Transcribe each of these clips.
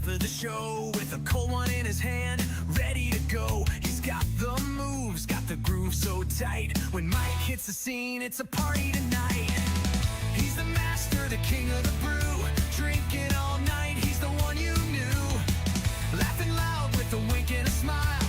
for the show with a cold one in his hand, ready to go. He's got the moves, got the groove so tight. When Mike hits the scene, it's a party tonight. He's the master, the king of the brew, drinking all night, he's the one you knew. Laughing loud with a wink and a smile.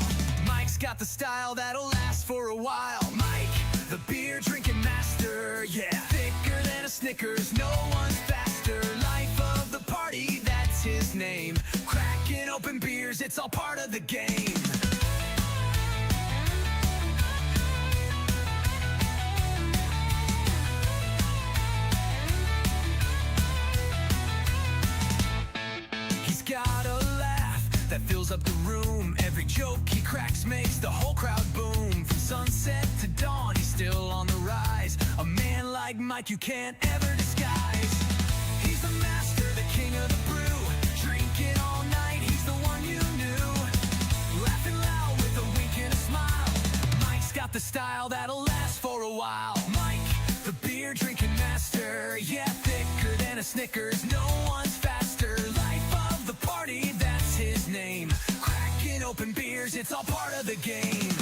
Mike's got the style that'll last for a while. Mike, the beer drinking master, yeah. Thicker than a Snickers, no one's faster. Life of the party, that's his name. Cracking open beers, it's all part of the game. He's got a laugh that fills up the room. Every joke he cracks makes the whole crowd boom. From sunset to dawn, he's still on the rise. A man like Mike you can't ever disguise. He's the master, the king of the brew, drinking all night, he's the one you knew. Laughing loud with a wink and a smile. Mike's got the style that'll last for a while. Mike, the beer drinking master, yeah. Thicker than a Snickers, no one's faster. Life of the party, that's his name. Cracking open beers, it's all part of the game.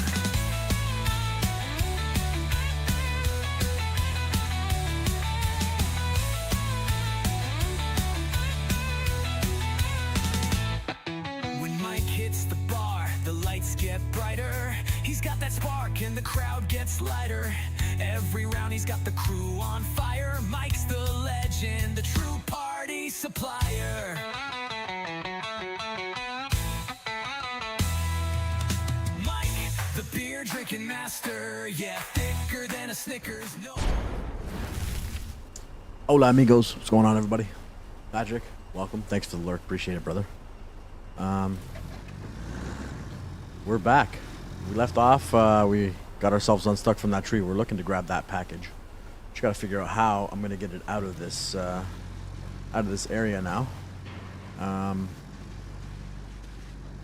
When Mike hits the bar, the lights get brighter. He's got that spark and the crowd gets lighter. Every round he's got the crew on fire. Mike's the legend, the true party supplier. Mike, the beer drinking master, yeah. Thicker than a Snickers, no. Hola amigos, what's going on everybody? Patrick, welcome, thanks for the lurk, appreciate it brother. We're back. We left off, we got ourselves unstuck from that tree. We're looking to grab that package. Just gotta figure out how I'm gonna get it out of this area now. I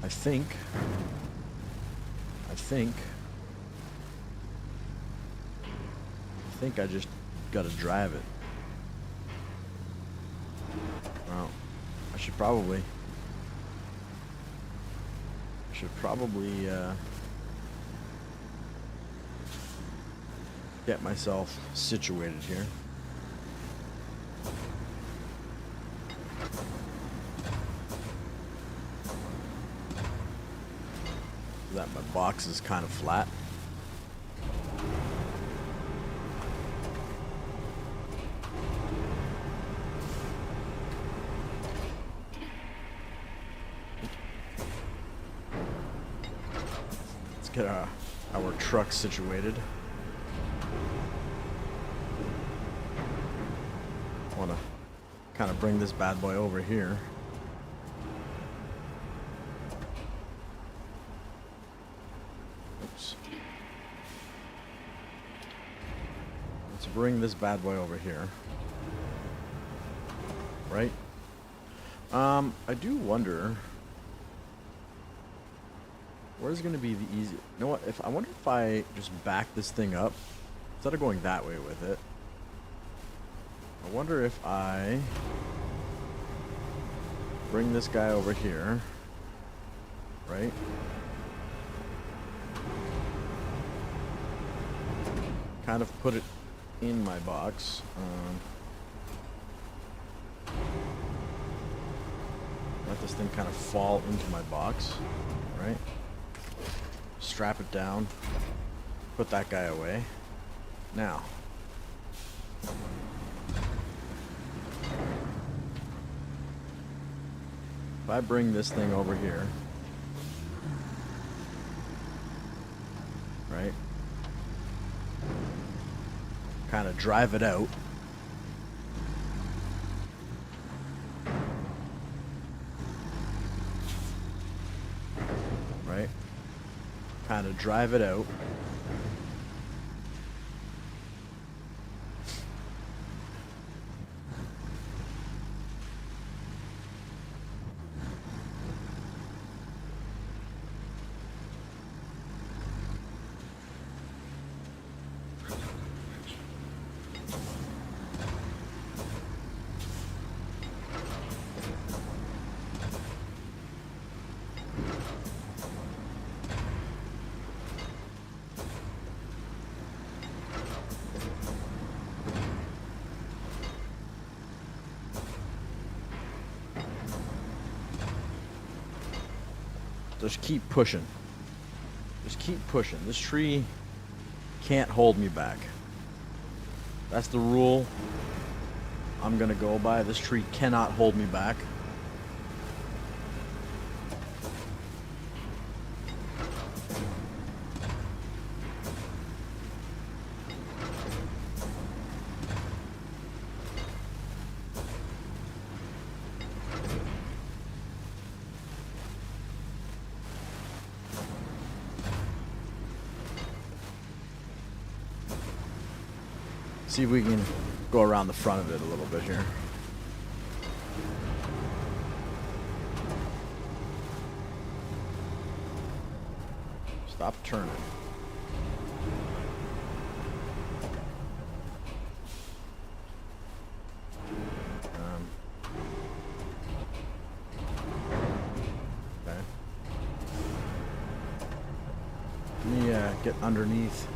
think I just gotta drive it. Well, I should probably get myself situated here. So that my box is kind of flat. Get our truck situated. I want to kind of bring this bad boy over here. Oops. Let's bring this bad boy over here. Right? I do wonder where's going to be the easy... You know what? I wonder if I just back this thing up instead of going that way with it. I wonder if I bring this guy over here, right? Kind of put it in my box. Let this thing kind of fall into my box, right? Strap it down, put that guy away. Now, if I bring this thing over here, right, kind of drive it out, right, kind of drive it out. Just keep pushing. Just keep pushing. This tree can't hold me back. That's the rule I'm gonna go by. This tree cannot hold me back. See if we can go around the front of it a little bit here. Stop turning. Okay. Let me get underneath.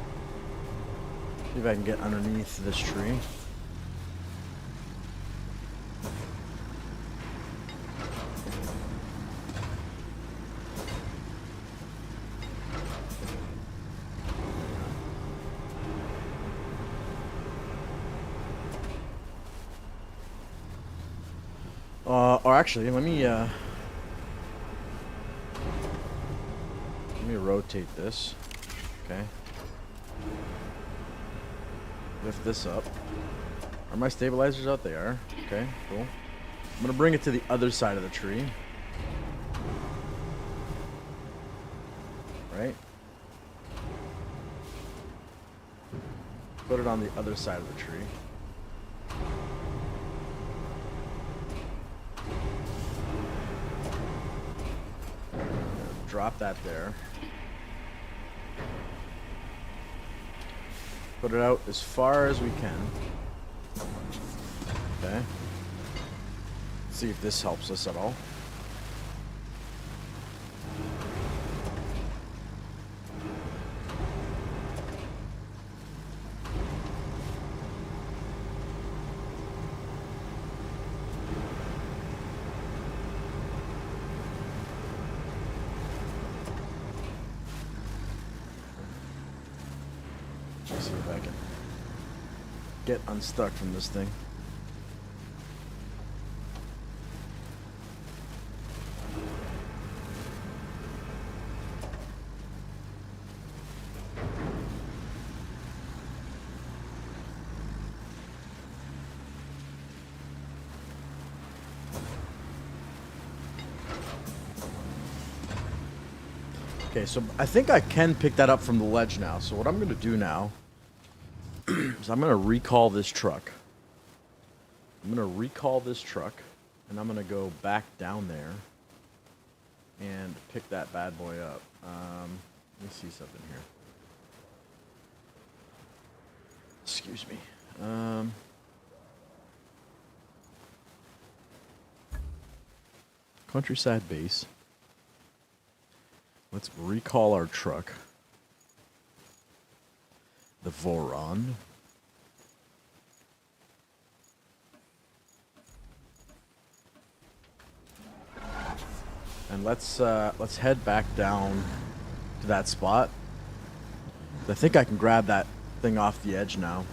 See if I can get underneath this tree. Or actually, let me rotate this. Okay. Lift this up. Are my stabilizers out? They are. Okay, cool. I'm gonna bring it to the other side of the tree. Right? Put it on the other side of the tree. Drop that there. Put it out as far as we can. Okay. See if this helps us at all. Let's see if I can get unstuck from this thing. Okay, so I think I can pick that up from the ledge now. So what I'm going to do now is I'm going to recall this truck. I'm going to recall this truck, and I'm going to go back down there and pick that bad boy up. Let me see something here. Excuse me. Countryside base. Let's recall our truck. The Voron. And let's head back down to that spot. I think I can grab that thing off the edge now.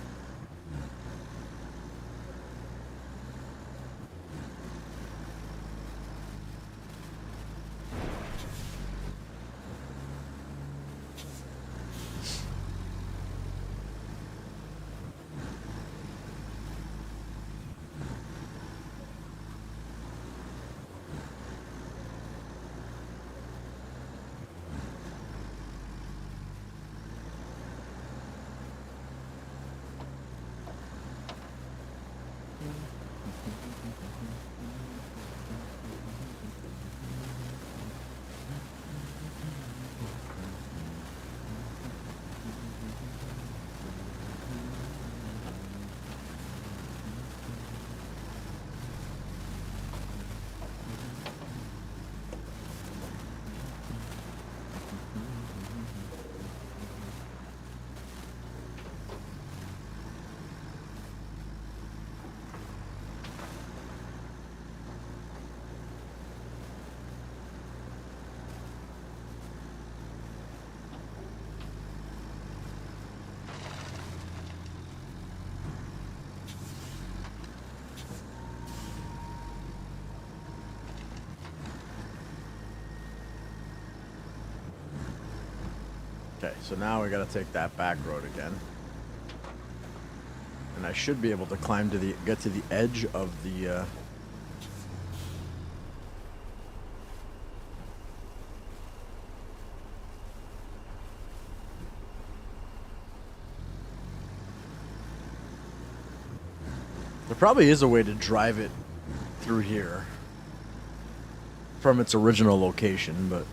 so now we gotta take that back road again. And I should be able to climb to the, get to the edge of the, there probably is a way to drive it through here from its original location, but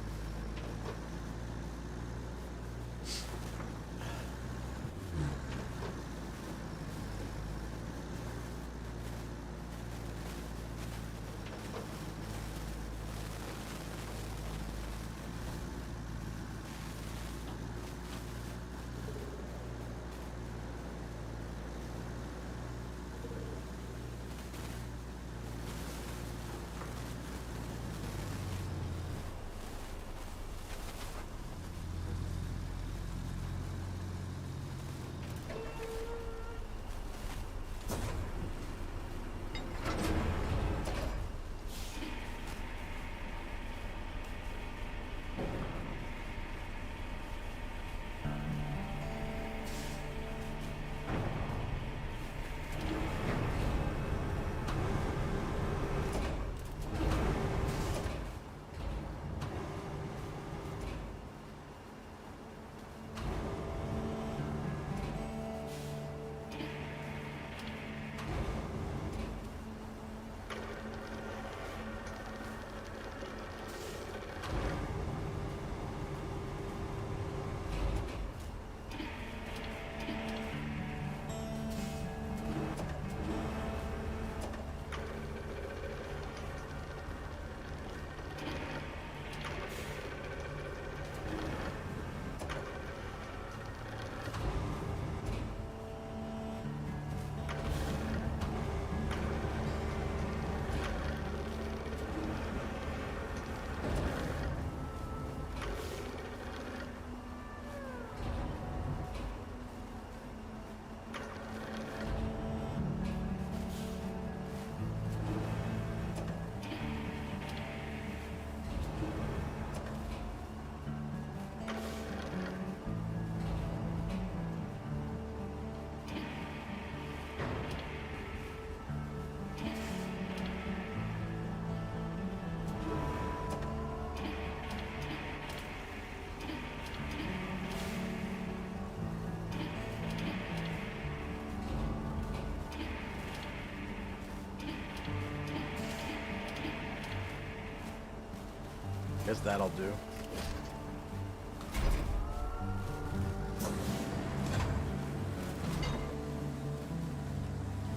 guess that'll do.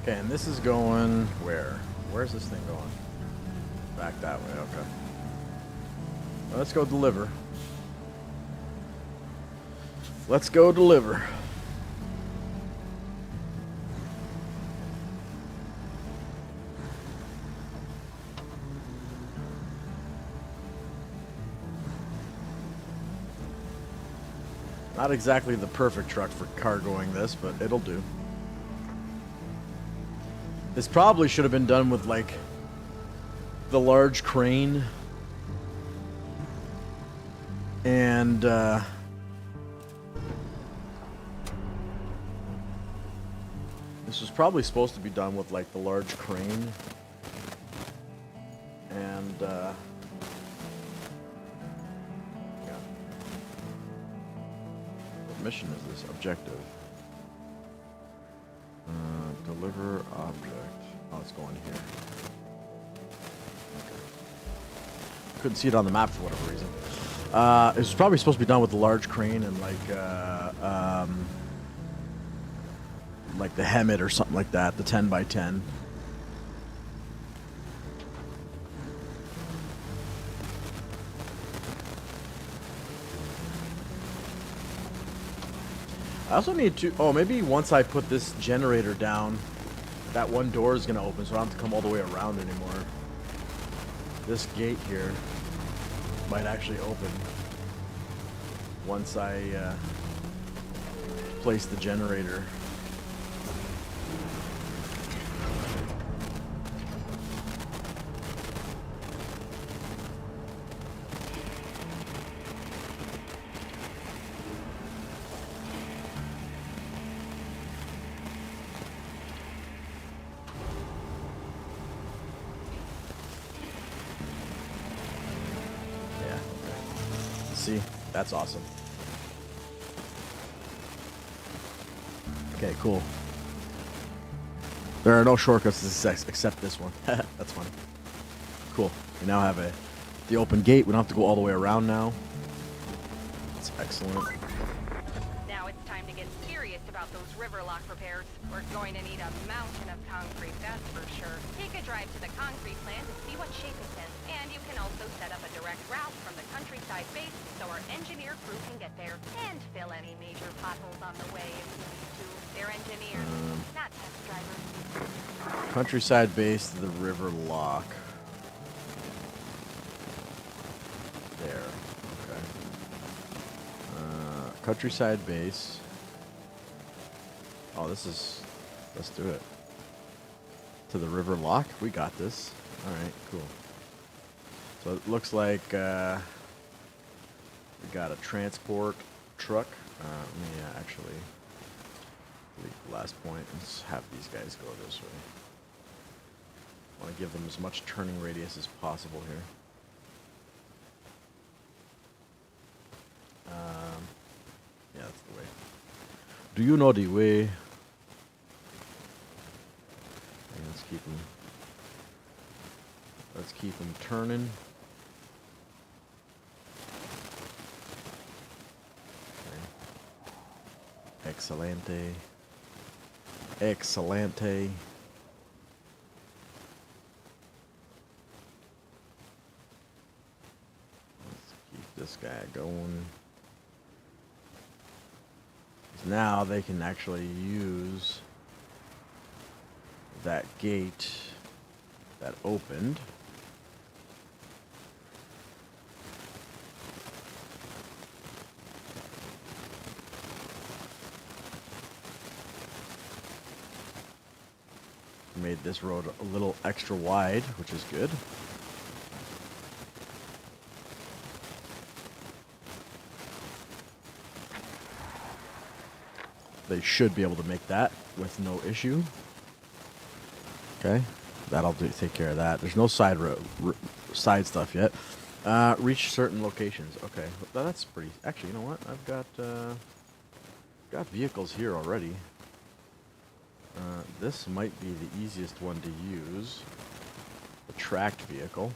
Okay, and this is going where? Where's this thing going? Back that way, okay. Well, let's go deliver. Let's go deliver. Not exactly the perfect truck for cargoing this, but it'll do. This probably should have been done with, like, the large crane. And, this was probably supposed to be done with, like, the large crane. And, yeah. What mission is this? Objective. Deliver object. Oh, it's going here. Okay. Couldn't see it on the map for whatever reason. It was probably supposed to be done with the large crane and like the Hemet or something like that, the 10x10. I also need to, oh, maybe once I put this generator down, that one door is going to open, so I don't have to come all the way around anymore. This gate here might actually open once I place the generator. See, that's awesome. Okay, cool. There are no shortcuts except this one. That's funny. Cool. We now have the open gate. We don't have to go all the way around now. That's excellent. Now it's time to get serious about those river lock repairs. We're going to need a mountain of concrete, that's for sure. Take a drive to the concrete plant and see what shape it's in. And you can also set up a direct route from the countryside base so our engineer crew can get there and fill any major potholes on the way if you need to. They're engineers, not test drivers. Countryside base to the river lock. There. Okay. Countryside base. Oh, this is... Let's do it. To the river lock? We got this. Alright, cool. So it looks like we got a transport truck. Let me actually delete the last point. Let's have these guys go this way. I want to give them as much turning radius as possible here. Yeah, that's the way. Do you know the way? Okay, let's keep them. Let's keep them turning. Okay. Excelente. Excelente. Let's keep this guy going. Now they can actually use that gate that opened. Made this road a little extra wide, which is good. They should be able to make that with no issue. Okay, that'll take care of that. There's no side side stuff yet. Reach certain locations. Okay, that's pretty. Actually, you know what? I've got vehicles here already. This might be the easiest one to use. The tracked vehicle.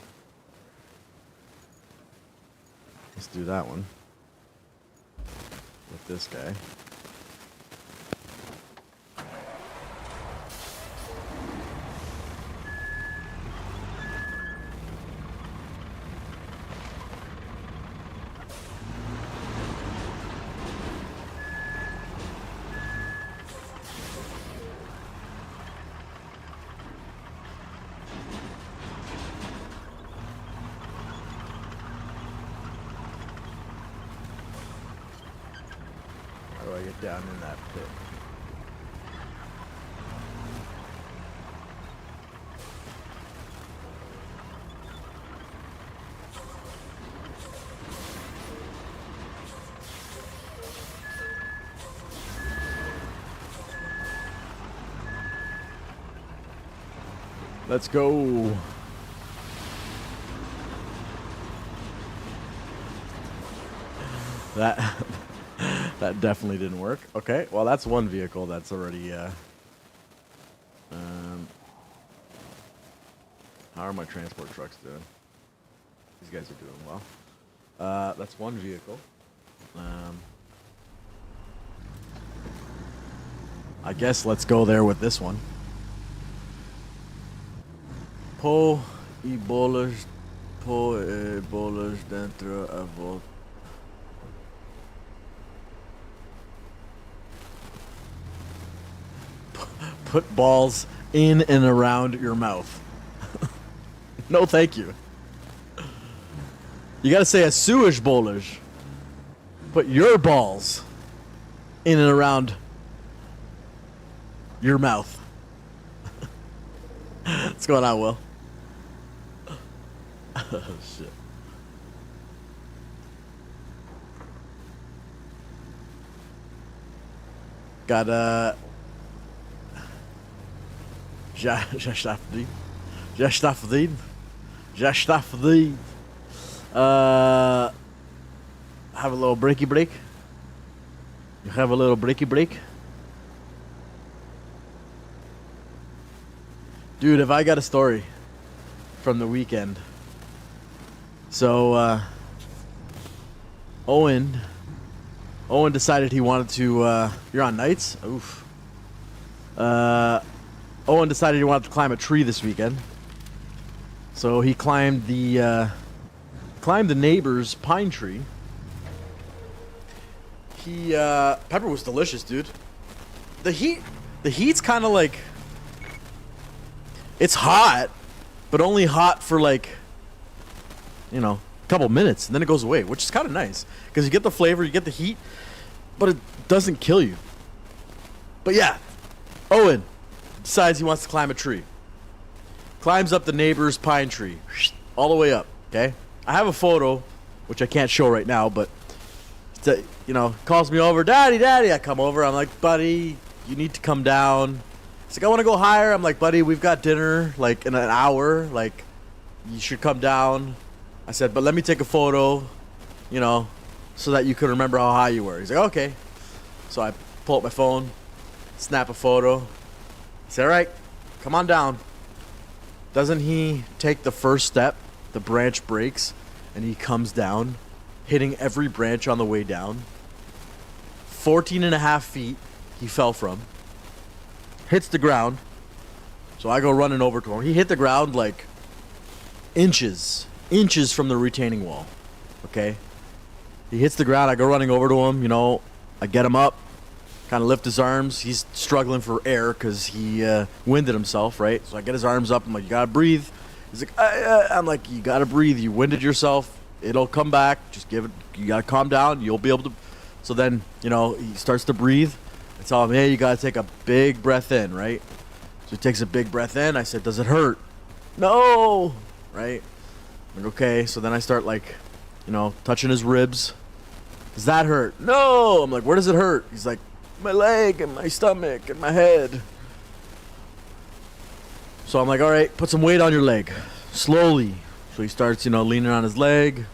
Let's do that one with this guy. How do I get down in that pit? Let's go. That definitely didn't work. Okay, well that's one vehicle that's already how are my transport trucks doing? These guys are doing well. That's one vehicle. I guess let's go there with this one. Po e bolas dentro a volta. Put balls in and around your mouth. No, thank you. You gotta say a sewage bolas. Put your balls in and around your mouth. What's going on, Will? Oh, shit. Got Jastafdeen. have a little breaky break? You have a little breaky break? Dude, have I got a story from the weekend. So, Owen decided he wanted to, you're on nights? Oof. Owen decided he wanted to climb a tree this weekend. So he climbed the neighbor's pine tree. Pepper was delicious, dude. The heat's kind of like, it's hot, but only hot for like, you know, a couple minutes, and then it goes away, which is kind of nice because you get the flavor, you get the heat, but it doesn't kill you. But yeah, Owen decides he wants to climb a tree. Climbs up the neighbor's pine tree, all the way up. Okay, I have a photo, which I can't show right now, but you know, calls me over, Daddy. I come over. I'm like, buddy, you need to come down. He's like, I want to go higher. I'm like, buddy, we've got dinner like in an hour. Like, you should come down. I said, but let me take a photo, you know, so that you can remember how high you were. He's like, okay. So I pull up my phone, snap a photo. He said, all right, come on down. Doesn't he take the first step? The branch breaks, and he comes down, hitting every branch on the way down. 14.5 feet he fell from. Hits the ground. So I go running over to him. He hit the ground like inches from the retaining wall. Okay? He hits the ground. I go running over to him. You know, I get him up, kind of lift his arms. He's struggling for air because he winded himself, right? So I get his arms up. I'm like, you gotta breathe. He's like, I'm like, you gotta breathe. You winded yourself. It'll come back. Just give it. You gotta calm down. You'll be able to. So then, you know, he starts to breathe. I tell him, hey, you gotta take a big breath in, right? So he takes a big breath in. I said, does it hurt? No, right? I'm like, okay. So then I start like, you know, touching his ribs. Does that hurt? No. I'm like, where does it hurt? He's like, my leg and my stomach and my head. So I'm like, all right, put some weight on your leg, slowly. So he starts, you know, leaning on his leg.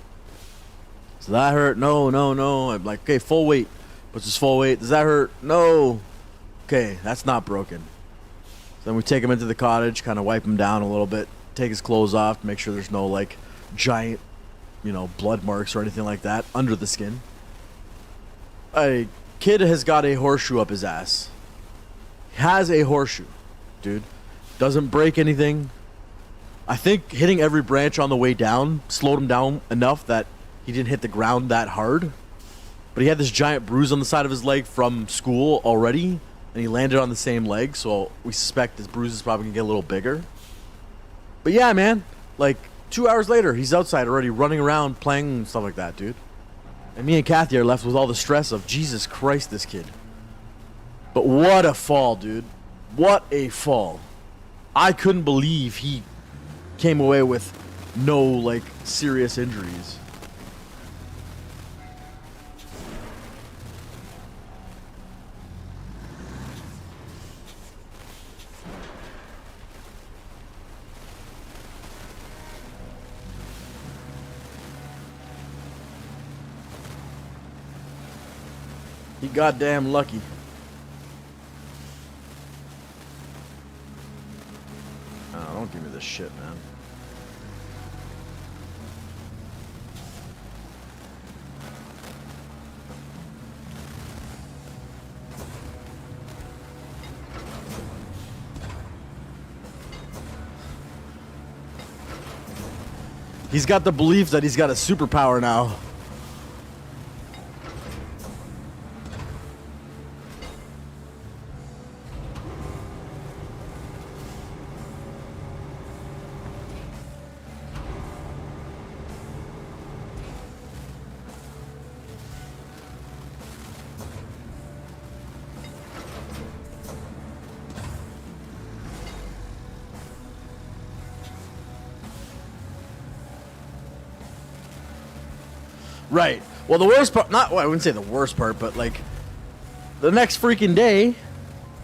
Does that hurt? No. I'm like, okay, full weight. Puts his full weight. Does that hurt? No. Okay, that's not broken. So then we take him into the cottage, kind of wipe him down a little bit, take his clothes off, make sure there's no like giant, you know, blood marks or anything like that under the skin. A kid has got a horseshoe up his ass. Has a horseshoe, dude. Doesn't break anything. I think hitting every branch on the way down slowed him down enough that he didn't hit the ground that hard. But he had this giant bruise on the side of his leg from school already, and he landed on the same leg, so we suspect his bruise is probably gonna get a little bigger. But yeah, man, like 2 hours later, he's outside already running around playing and stuff like that, dude. And me and Kathy are left with all the stress of, Jesus Christ, this kid. But what a fall, dude. What a fall. I couldn't believe he came away with no, like, serious injuries. He goddamn lucky. Oh, don't give me this shit, man. He's got the belief that he's got a superpower now. Right. Well, the worst part, well, I wouldn't say the worst part, but like the next freaking day,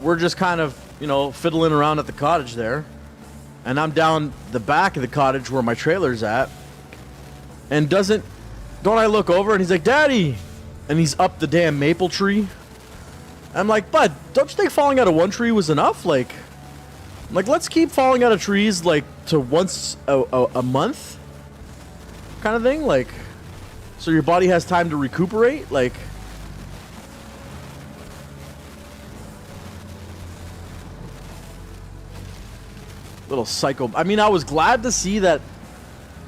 we're just kind of, you know, fiddling around at the cottage there. And I'm down the back of the cottage where my trailer's at. And doesn't don't I look over and he's like, Daddy! And he's up the damn maple tree. I'm like, Bud, don't you think falling out of one tree was enough? Like, let's keep falling out of trees, like, to once a month kind of thing. Like, so your body has time to recuperate. Like, little psycho. I mean, I was glad to see that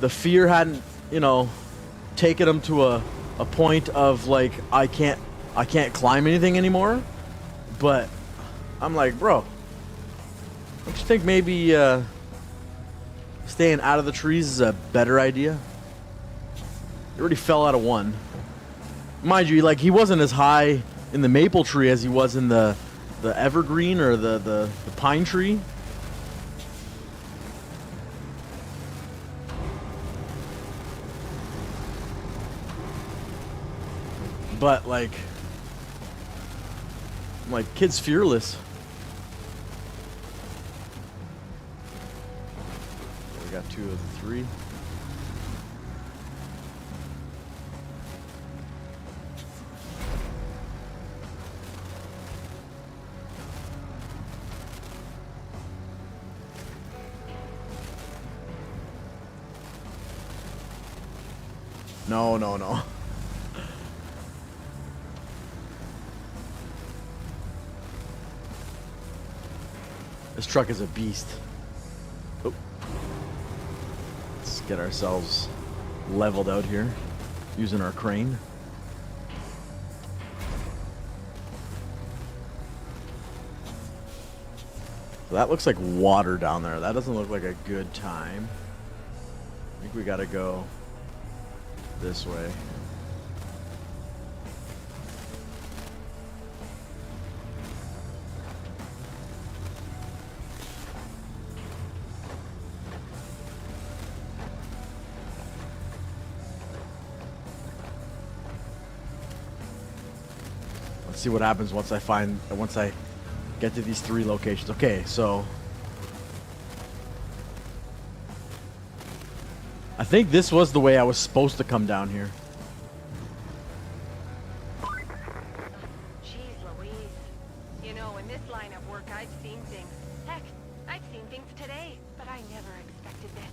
the fear hadn't, you know, taken him to a point of, like, I can't climb anything anymore. But I'm like, bro, don't you think maybe staying out of the trees is a better idea? He already fell out of one. Mind you, like, he wasn't as high in the maple tree as he was in the evergreen or the pine tree. But, like, kid's fearless. We got 2 of the 3. No, no, no. This truck is a beast. Oh. Let's get ourselves leveled out here using our crane. So that looks like water down there. That doesn't look like a good time. I think we gotta go this way. See what happens once I get to these 3 locations. Okay, so I think this was the way I was supposed to come down here. Jeez Louise. You know, in this line of work, I've seen things. Heck, I've seen things today, but I never expected this.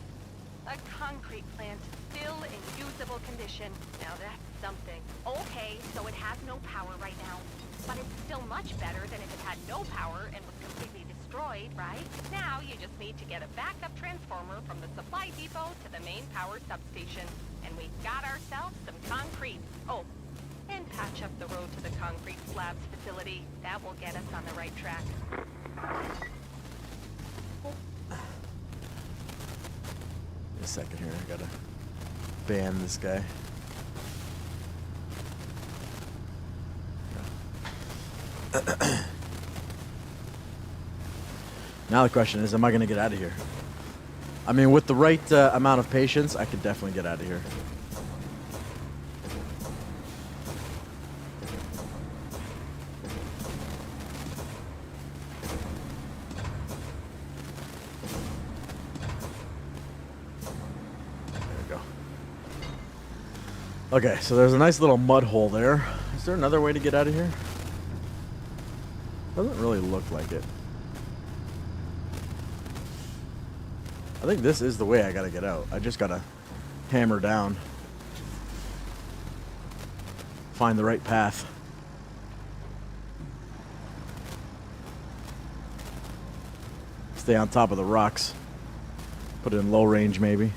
A concrete plant still in usable condition. Now that's something. Okay, so it has no power right now. But it's still much better than if it had no power and was completely destroyed, right? Now you just need to get a backup transformer from the supply depot to the main power substation. And we've got ourselves some concrete. Oh, and patch up the road to the concrete slabs facility. That will get us on the right track. Wait a second here, I gotta ban this guy. Now the question is, am I gonna get out of here? I mean, with the right amount of patience, I could definitely get out of here. Okay, so there's a nice little mud hole there. Is there another way to get out of here? Doesn't really look like it. I think this is the way I gotta get out. I just gotta hammer down. Find the right path. Stay on top of the rocks. Put it in low range maybe.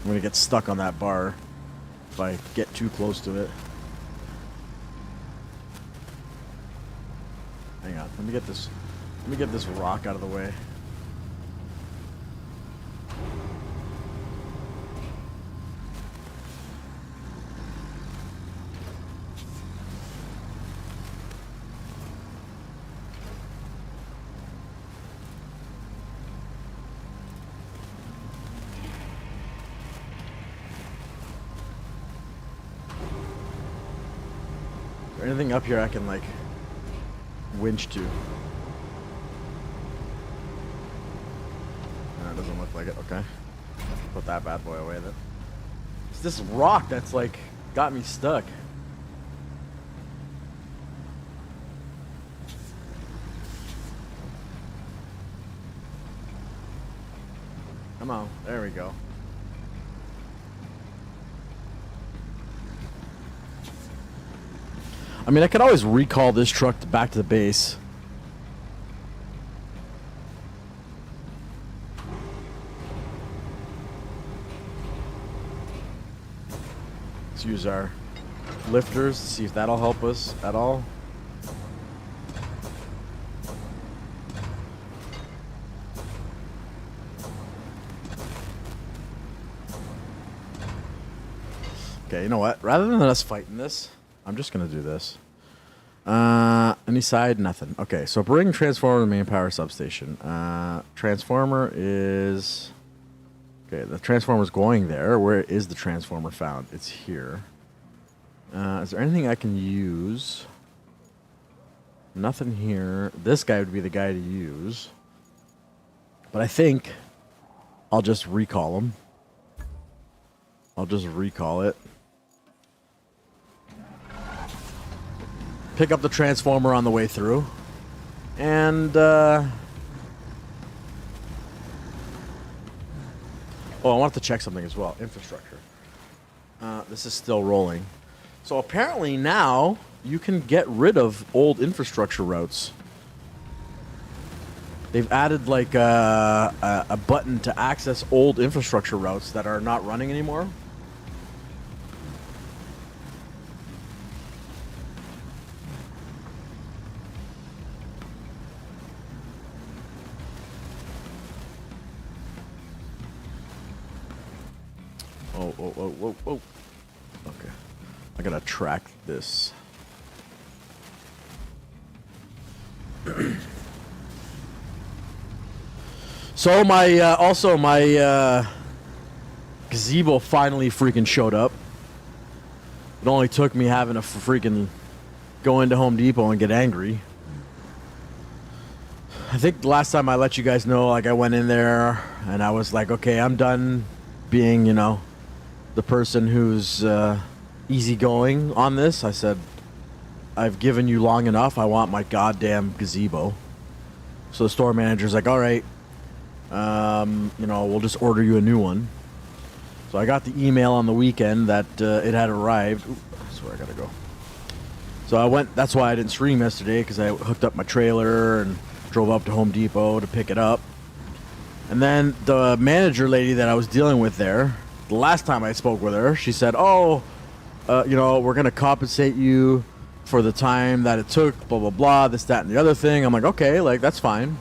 I'm gonna get stuck on that bar if I get too close to it. Hang on, let me get this rock out of the way. there anything up here I can like winch to? It doesn't look like it. Okay. Put that bad boy away then. It's this rock that's like got me stuck. Come on. There we go. I mean, I could always recall this truck back to the base. Let's use our lifters to see if that'll help us at all. Okay, you know what? Rather than us fighting this, I'm just gonna do this. Any side? Nothing. Okay, so bring transformer to the main power substation. Transformer is... Okay, the transformer's going there. Where is the transformer found? It's here. Is there anything I can use? Nothing here. This guy would be the guy to use. But I think I'll just recall him. I'll just recall it. Pick up the transformer on the way through. And, oh, I wanted to check something as well. Infrastructure. This is still rolling. So apparently now you can get rid of old infrastructure routes. They've added like a button to access old infrastructure routes that are not running anymore. Whoa. Okay. I gotta track this. So my gazebo finally freaking showed up. It only took me having to freaking go into Home Depot and get angry. I think the last time I let you guys know, like I went in there and I was like, okay, I'm done being, you know, the person who's easygoing on this. I said, I've given you long enough. I want my goddamn gazebo. So the store manager's like, all right, you know, we'll just order you a new one. So I got the email on the weekend that it had arrived. Ooh, that's where I gotta go. So I went, that's why I didn't stream yesterday, because I hooked up my trailer and drove up to Home Depot to pick it up. And then the manager lady that I was dealing with there, the last time I spoke with her, she said, oh, you know, we're going to compensate you for the time that it took, blah, blah, blah, this, that, and the other thing. I'm like, okay, like, that's fine.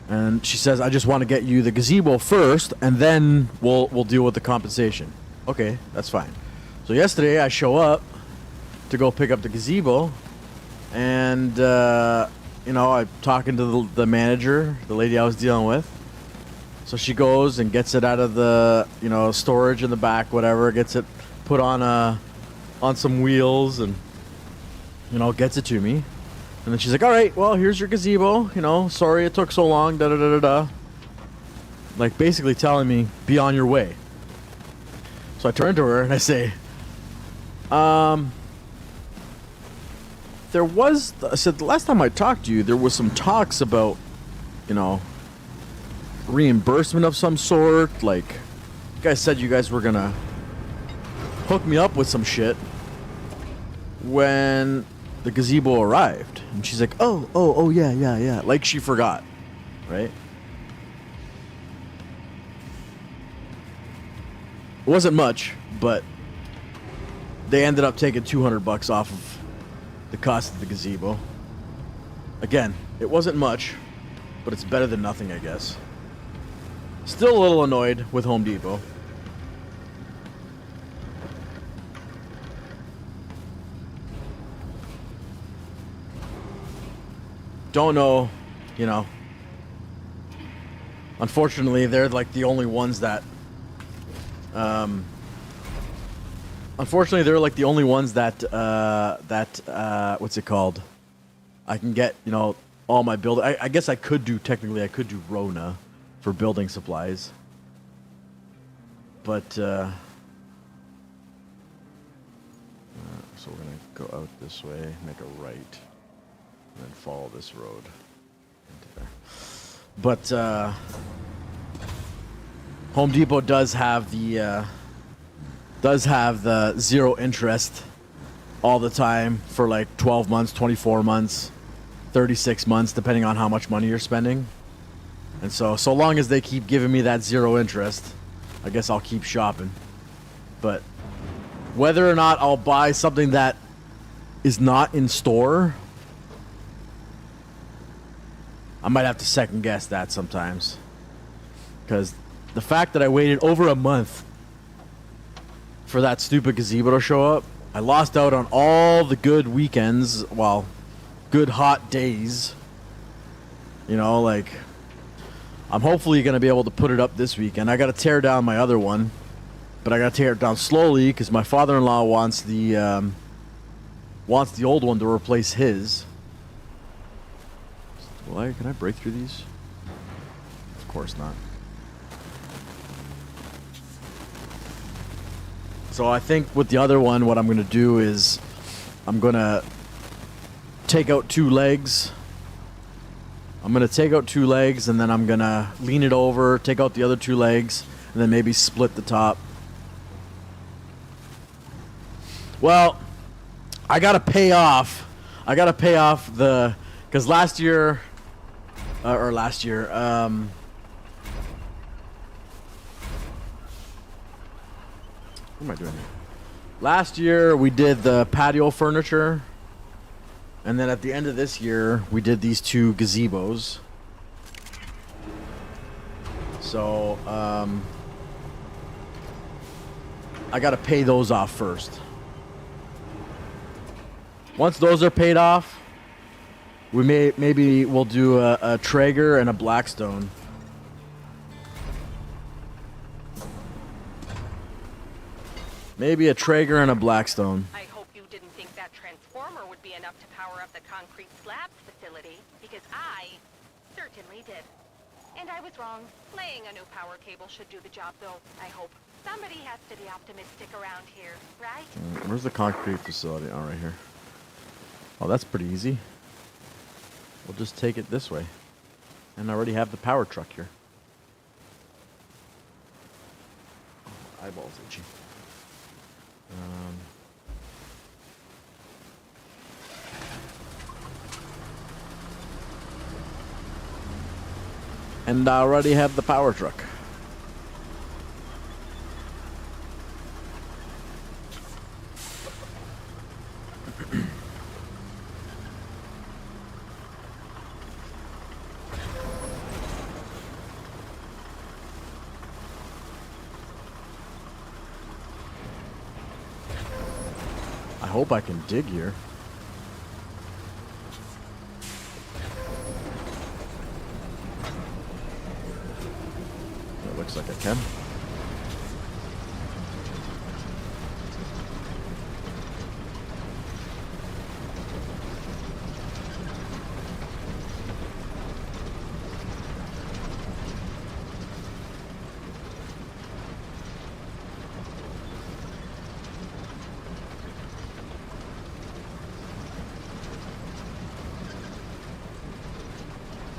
And she says, I just want to get you the gazebo first, and then we'll deal with the compensation. Okay, that's fine. So yesterday I show up to go pick up the gazebo, and, you know, I'm talking to the manager, the lady I was dealing with. So she goes and gets it out of the, you know, storage in the back, whatever, gets it put on some wheels and, you know, gets it to me. And then she's like, all right, well, here's your gazebo. You know, sorry it took so long, da-da-da-da-da. Like, basically telling me, be on your way. So I turn to her and I say, I said, the last time I talked to you, there was some talks about, you know, reimbursement of some sort. Like, you guys said you guys were gonna hook me up with some shit when the gazebo arrived. And she's like, oh, yeah. Like she forgot, right? It wasn't much, but they ended up taking $200 off of the cost of the gazebo. Again, it wasn't much, but it's better than nothing, I guess. Still a little annoyed with Home Depot. Don't know, you know. Unfortunately, they're like the only ones that Unfortunately, they're like the only ones that what's it called? I can get, you know, all my build. I guess I could do Rona for building supplies, but so we're gonna go out this way, make a right, and then follow this road into there. But Home Depot does have the 0 interest all the time for like 12 months, 24 months, 36 months, depending on how much money you're spending. And so long as they keep giving me that 0 interest, I guess I'll keep shopping. But whether or not I'll buy something that is not in store, I might have to second guess that sometimes. Because the fact that I waited over a month for that stupid gazebo to show up, I lost out on all the good weekends, well, good hot days. You know, like, I'm hopefully going to be able to put it up this weekend. I got to tear down my other one, but I got to tear it down slowly because my father-in-law wants the old one to replace his. Can I break through these? Of course not. So I think with the other one, what I'm going to do is I'm going to take out 2 legs. I'm going to take out 2 legs, and then I'm going to lean it over, take out the other 2 legs, and then maybe split the top. Well, I got to pay off the... Because last year... what am I doing here? Last year we did the patio furniture, and then at the end of this year we did these 2 gazebos. So I gotta pay those off first. Once those are paid off, maybe we'll do a Traeger and a Blackstone. Maybe a Traeger and a Blackstone. I hope you didn't think that transformer would be enough to power up the concrete slabs facility, because I certainly did. And I was wrong. Laying a new power cable should do the job, though, I hope. Somebody has to be optimistic around here, right? Where's the concrete facility? Oh, right here. Oh, that's pretty easy. We'll just take it this way. And I already have the power truck here. Eyeballs itchy. And I already have the power truck. I hope I can dig here. It looks like I can.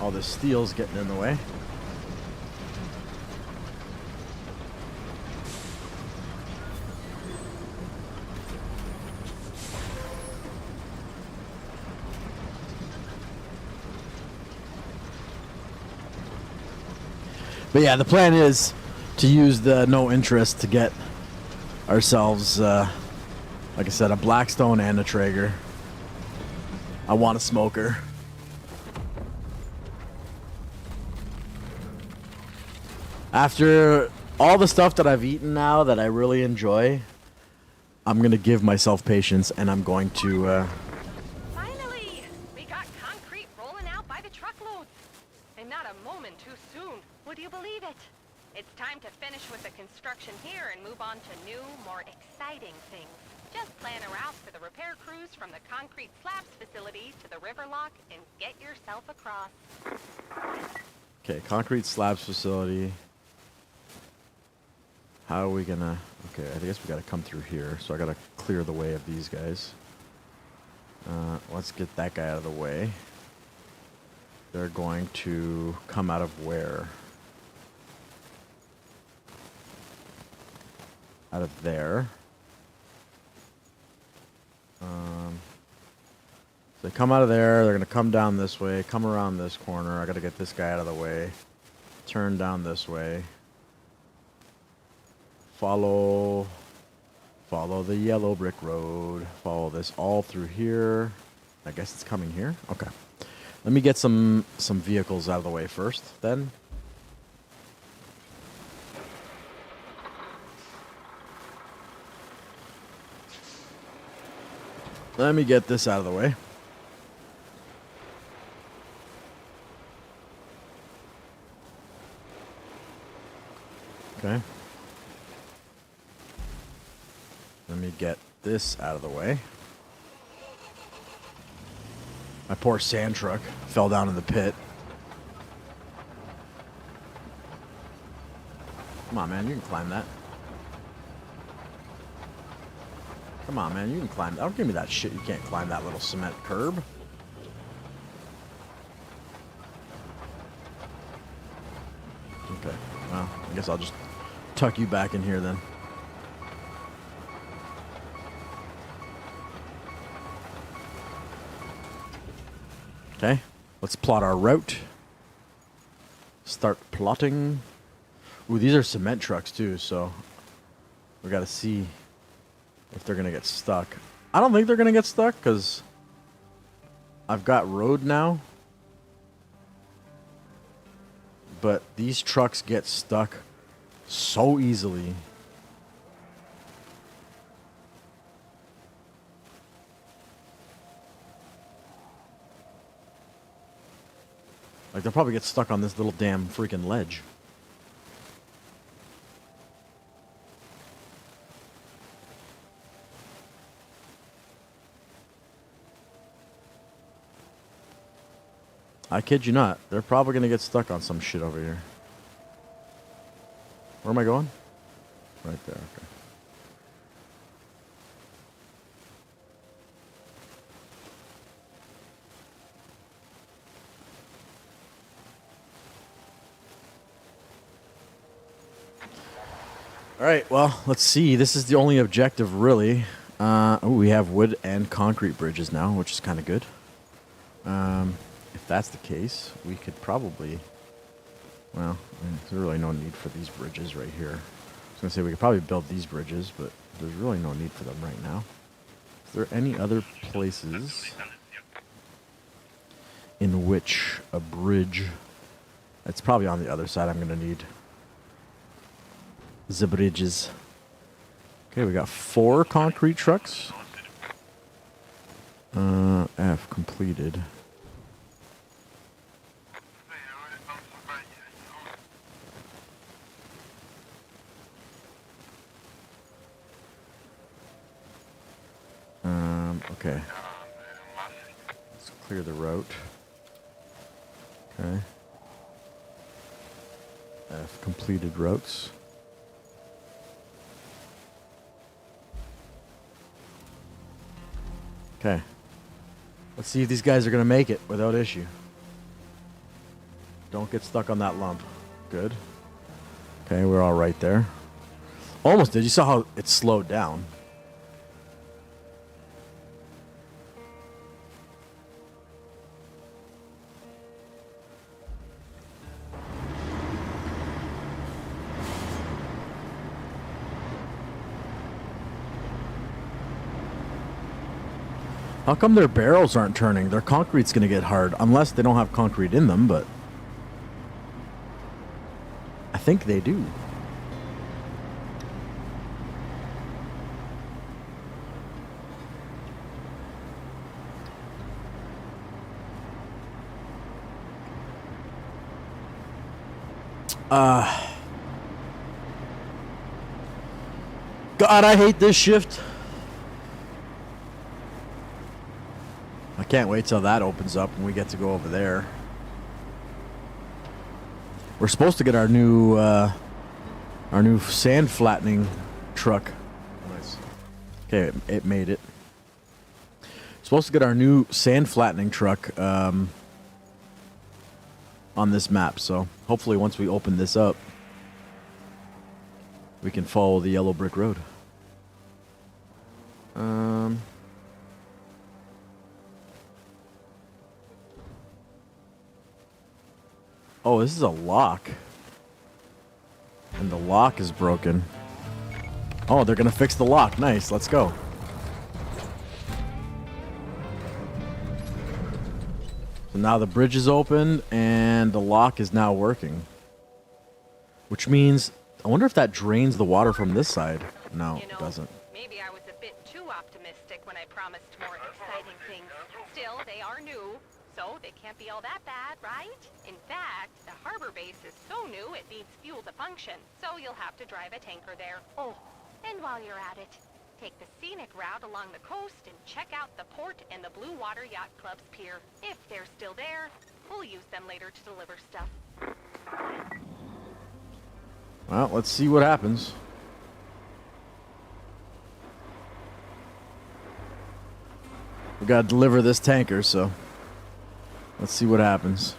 All this steel's getting in the way. But yeah, the plan is to use the no interest to get ourselves, like I said, a Blackstone and a Traeger. I want a smoker. After all the stuff that I've eaten now that I really enjoy, I'm going to give myself patience, and I'm going to... Finally! We got concrete rolling out by the truckloads. And not a moment too soon. Would you believe it? It's time to finish with the construction here and move on to new, more exciting things. Just plan a route for the repair crews from the concrete slabs facility to the river lock and get yourself across. Okay, concrete slabs facility. How are we gonna... Okay, I guess we gotta come through here. So I gotta clear the way of these guys. Let's get that guy out of the way. They're going to come out of where? Out of there. They come out of there. They're going to come down this way, come around this corner. I got to get this guy out of the way. Turn down this way. Follow the yellow brick road. Follow this all through here. I guess it's coming here. Okay. Let me get some vehicles out of the way first, then. Let me get this out of the way. Okay. Let me get this out of the way. My poor sand truck fell down in the pit. Come on, man. You can climb that. Come on, man. You can climb. Don't give me that shit. You can't climb that little cement curb. Okay. Well, I guess I'll just tuck you back in here then. Okay. Let's plot our route. Start plotting. Ooh, these are cement trucks too, so we got to see if they're going to get stuck. I don't think they're going to get stuck because I've got road now. But these trucks get stuck so easily. Like, they'll probably get stuck on this little damn freaking ledge. I kid you not. They're probably going to get stuck on some shit over here. Where am I going? Right there, okay. All right, well, let's see. This is the only objective, really. We have wood and concrete bridges now, which is kind of good. If that's the case, we could probably... Well, there's really no need for these bridges right here. I was going to say we could probably build these bridges, but there's really no need for them right now. Is there any other places in which a bridge... It's probably on the other side I'm going to need the bridges. Okay, we got 4 concrete trucks. F completed. Okay. Let's clear the route. Okay. F completed routes. Okay. Let's see if these guys are going to make it without issue. Don't get stuck on that lump. Good. Okay, we're all right there. Almost did. You saw how it slowed down. How come their barrels aren't turning? Their concrete's going to get hard, unless they don't have concrete in them, but I think they do. God, I hate this shift. I can't wait till that opens up and we get to go over there. We're supposed to get our new sand flattening truck. Nice. Okay, it made it. Supposed to get our new sand flattening truck on this map. So hopefully once we open this up, we can follow the yellow brick road. Oh, this is a lock. And the lock is broken. Oh, they're gonna fix the lock. Nice, let's go. So now the bridge is open and the lock is now working. Which means, I wonder if that drains the water from this side. No, You know, it doesn't. maybe I was a bit too optimistic when I promised more exciting things. Still, they are new, so they can't be all that bad, right? In fact, the harbor base is so new it needs fuel to function, so you'll have to drive a tanker there. Oh, and while you're at it, take the scenic route along the coast and check out the port and the Blue Water Yacht Club's pier. If they're still there, we'll use them later to deliver stuff. Well, let's see what happens. We gotta deliver this tanker, so let's see what happens.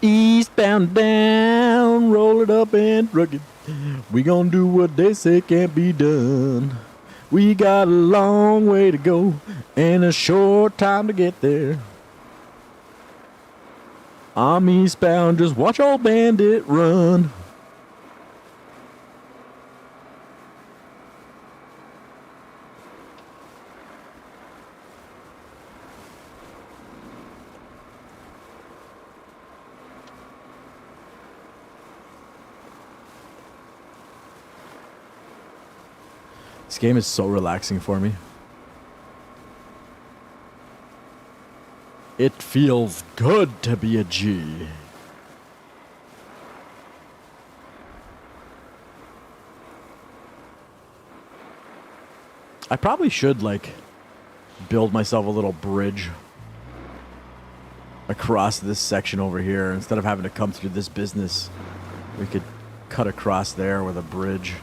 Eastbound down, roll it up and truck it. We gonna do what they say can't be done. We got a long way to go and a short time to get there. I'm eastbound, just watch old bandit run. This game is so relaxing for me. It feels good to be a G. I probably should, like, build myself a little bridge across this section over here. Instead of having to come through this business, we could cut across there with a bridge.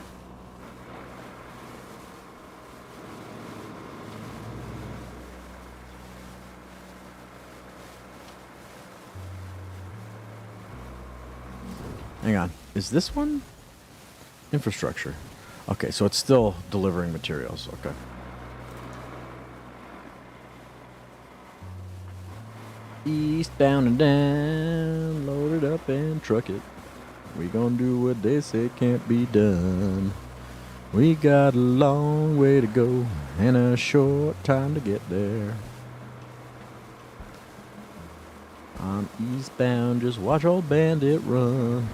Hang on. Is this one? Infrastructure. Okay, so it's still delivering materials. Okay. Eastbound and down, load it up and truck it. We gonna do what they say can't be done. We got a long way to go and a short time to get there. I'm eastbound, just watch old bandit run.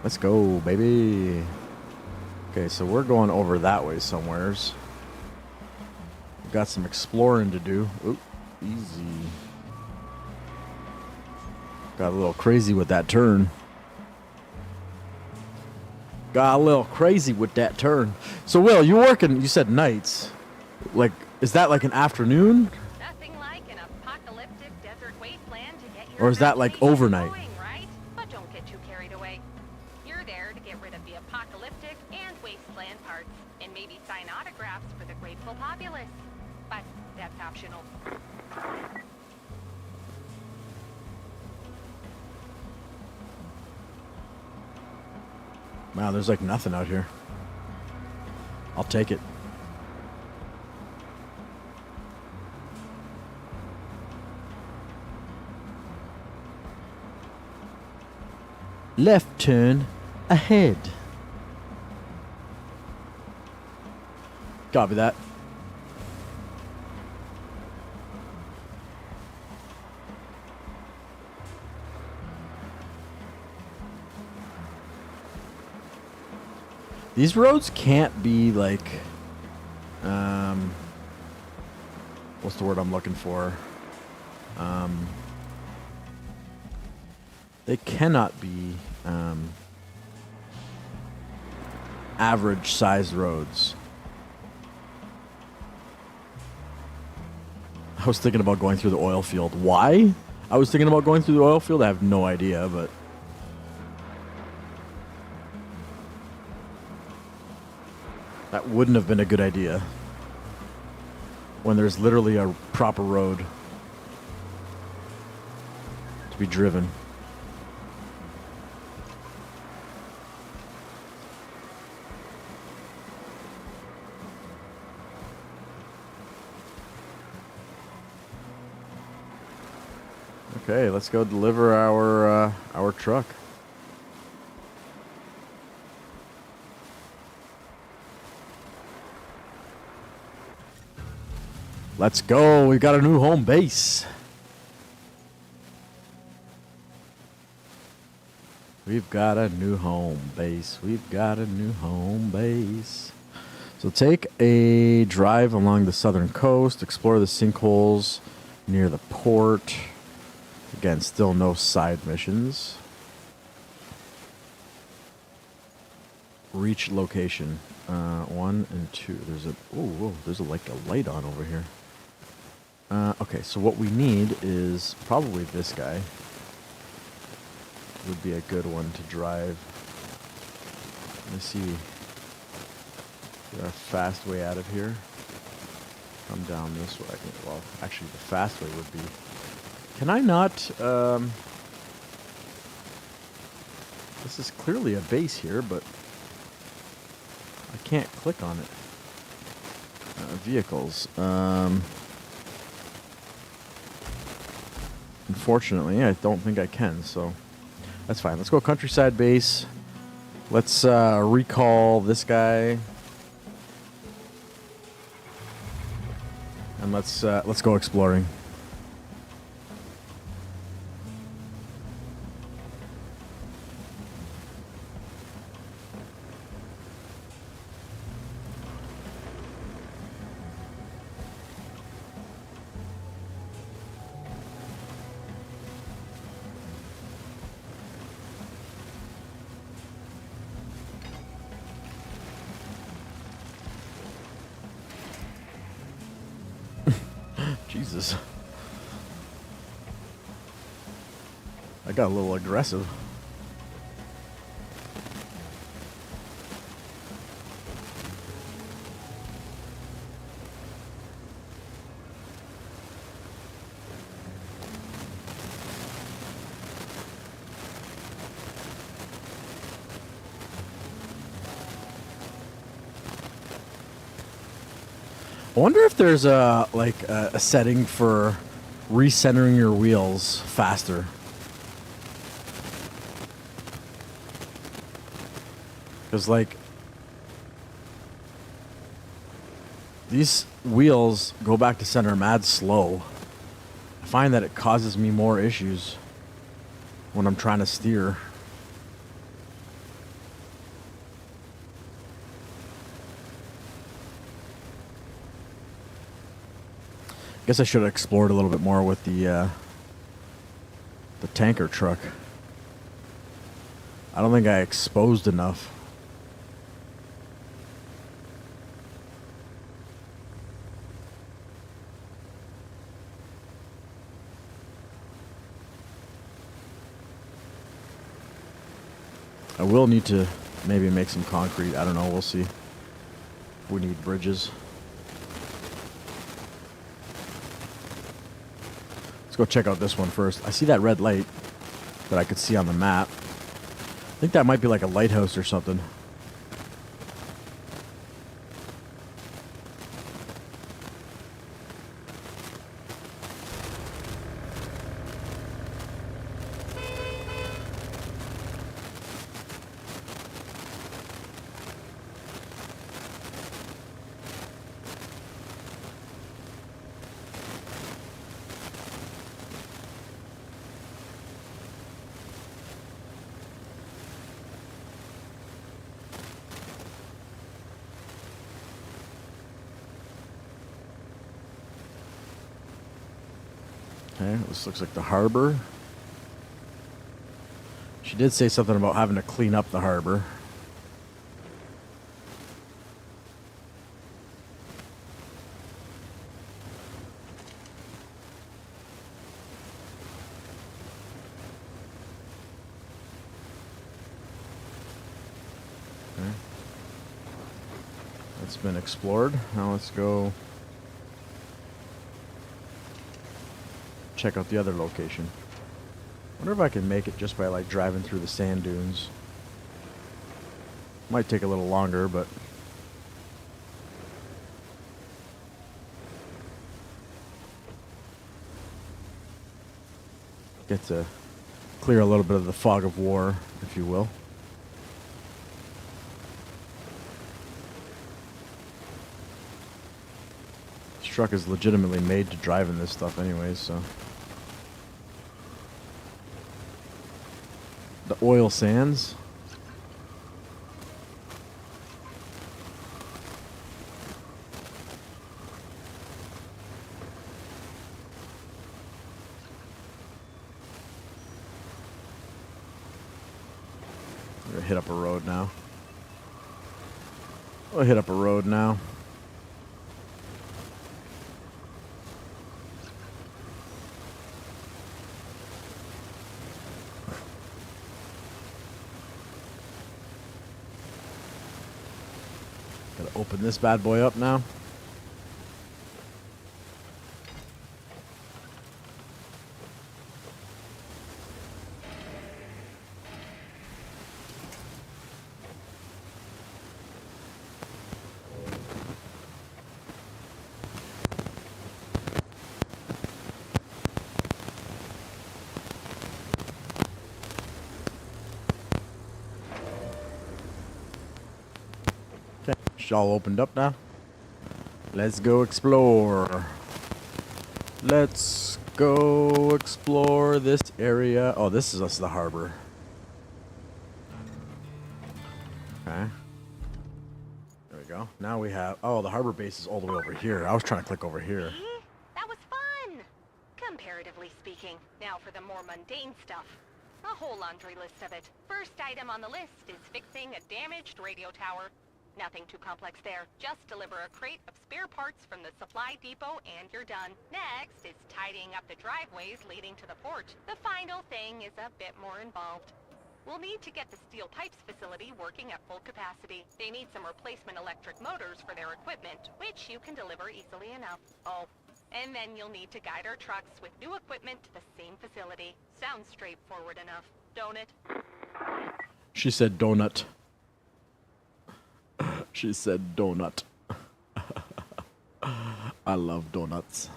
Let's go, baby. Okay, so we're going over that way somewheres. We've got some exploring to do. Oop, easy. Got a little crazy with that turn. Got a little crazy with that turn. So, Will, you're working, you said nights. Like, is that like an afternoon? Nothing like an apocalyptic desert wasteland to get your Or is that like imagination overnight? going, right? But don't get too carried away. You're there to get rid of the apocalyptic and wasteland parts, and maybe sign autographs for the grateful populace. But that's optional. Wow, there's like nothing out here. I'll take it. Left turn ahead. Copy that. These roads can't be like, what's the word I'm looking for? They cannot be average sized roads. I was thinking about going through the oil field. Why? I was thinking about going through the oil field. I have no idea, but that wouldn't have been a good idea when there's literally a proper road to be driven. Okay, let's go deliver our truck. Let's go. We've got a new home base. We've got a new home base. We've got a new home base. So take a drive along the southern coast, explore the sinkholes near the port. Again, still no side missions. Reach location. 1 and 2. There's there's like a light on over here. Okay, so what we need is probably this guy. Would be a good one to drive. Let me see. Get our fast way out of here. Come down this way. Well, actually, the fast way would be. Can I not? This is clearly a base here, but I can't click on it. Vehicles. Unfortunately, I don't think I can, so that's fine. Let's go countryside base. Let's recall this guy. And let's go exploring. Jesus. I got a little aggressive. I wonder if there's a setting for recentering your wheels faster. Because these wheels go back to center mad slow. I find that it causes me more issues when I'm trying to steer. Guess I should have explored a little bit more with the tanker truck. I don't think I exposed enough. I will need to maybe make some concrete. I don't know. We'll see. We need bridges. Let's go check out this one first. I see that red light that I could see on the map. I think that might be like a lighthouse or something. Okay, this looks like the harbor. She did say something about having to clean up the harbor. Okay. That's been explored. Now let's go check out the other location. Wonder if I can make it just by like driving through the sand dunes. Might take a little longer, but get to clear a little bit of the fog of war, if you will. This truck is legitimately made to drive in this stuff anyways, so. The oil sands. We're gonna hit up a road now. We'll hit up a road now. Gotta open this bad boy up now. Okay, it's all opened up now. Let's go explore. Let's go explore this area. Oh, this is us, the harbor. Okay. There we go. Now we have... Oh, the harbor base is all the way over here. I was trying to click over here. See? That was fun! Comparatively speaking. Now for the more mundane stuff. A whole laundry list of it. First item on the list is fixing a damaged radio tower. Nothing too complex there. Just deliver a crate of spare parts from the supply depot and you're done. Next is tidying up the driveways leading to the port. The final thing is a bit more involved. We'll need to get the steel pipes facility working at full capacity. They need some replacement electric motors for their equipment, which you can deliver easily enough. Oh, and then you'll need to guide our trucks with new equipment to the same facility. Sounds straightforward enough, don't it? She said donut. She said donut. I love donuts.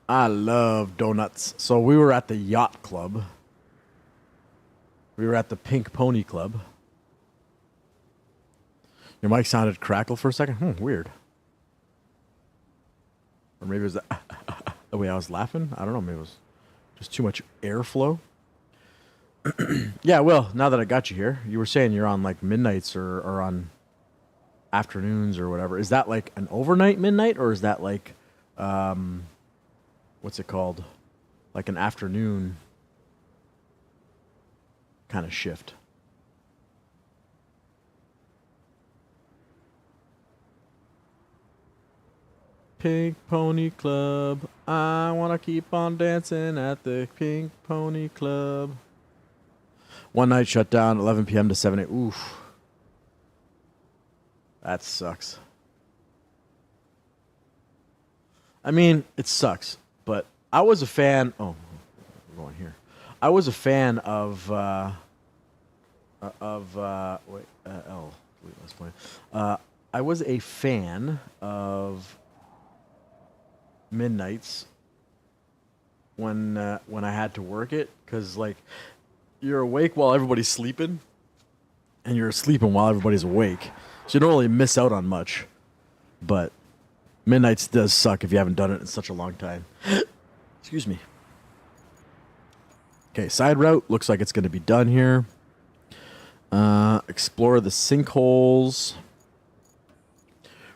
I love donuts. So we were at the yacht club. We were at the Pink Pony Club. Your mic sounded crackle for a second. Weird. Or maybe it was the way I was laughing. I don't know. Maybe it was just too much airflow. Yeah, well, now that I got you here, you were saying you're on like midnights or on afternoons or whatever. Is that like an overnight midnight or is that like, what's it called? Like an afternoon kind of shift? Pink Pony Club. I want to keep on dancing at the Pink Pony Club. One night shut down, 11 p.m. to 7 a.m. Oof. That sucks. I mean, it sucks, but I was a fan. Oh, we're going here. I was a fan of. Wait, L. Wait, that's funny. I was a fan of midnights when I had to work it, because like you're awake while everybody's sleeping, and you're sleeping while everybody's awake, so you don't really miss out on much. But midnights does suck if you haven't done it in such a long time. Excuse me. Okay, side route looks like it's going to be done here. Explore the sinkholes.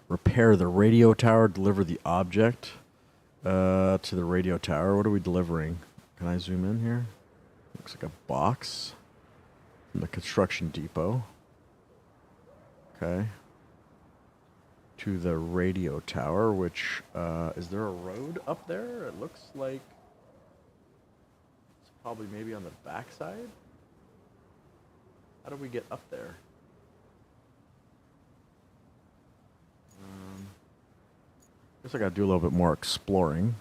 Repair the radio tower. Deliver the object. To the radio tower. What are we delivering? Can I zoom in here? Looks like a box from the construction depot. Okay. To the radio tower, which, is there a road up there? It looks like it's probably maybe on the backside. How do we get up there? Guess I gotta do a little bit more exploring.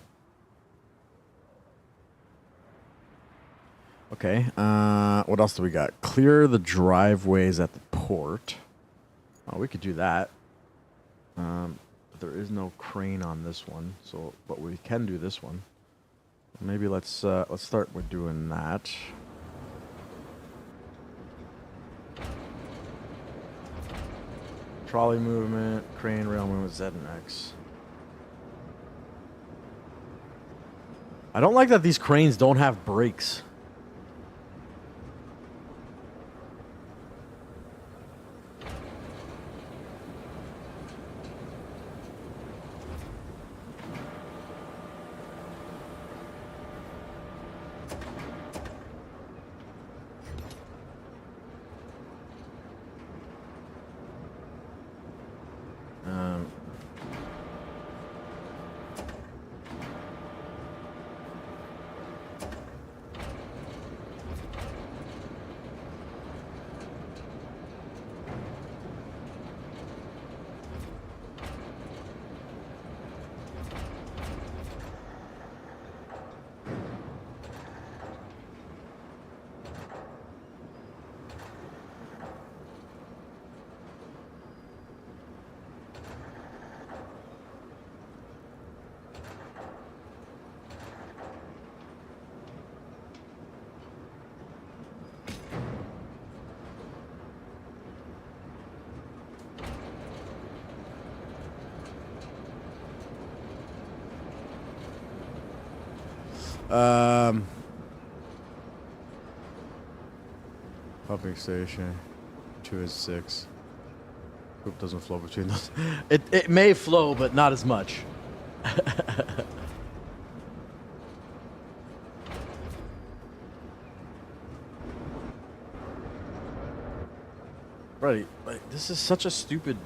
Okay, what else do we got? Clear the driveways at the port. Oh, we could do that. But there is no crane on this one, so but we can do this one. Maybe let's start with doing that. Trolley movement, crane, rail movement, Z and X. I don't like that these cranes don't have brakes. Pumping station. 2 is 6. Hoop doesn't flow between those. It may flow, but not as much. Right, like this is such a stupid.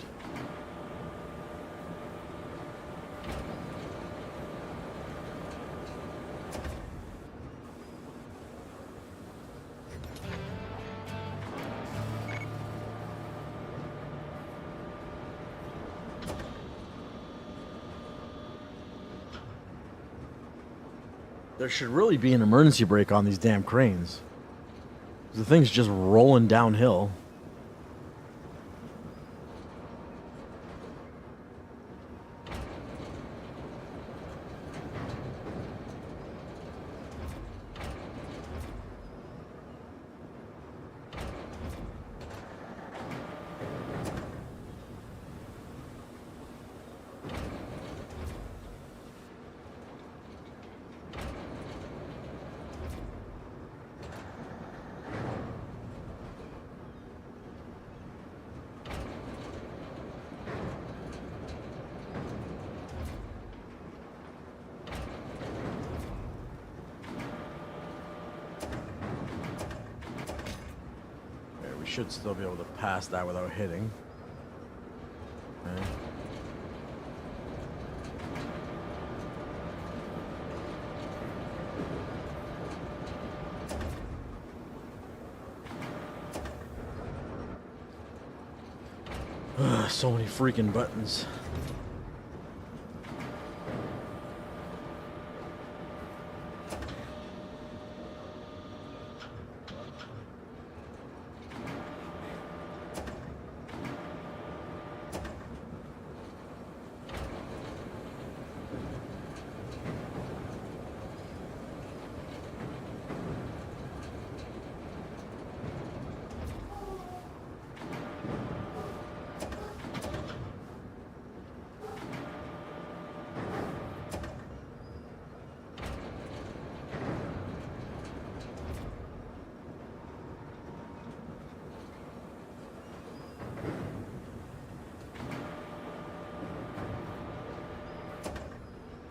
There should really be an emergency brake on these damn cranes. The thing's just rolling downhill. Should still be able to pass that without hitting. Okay. So many freaking buttons.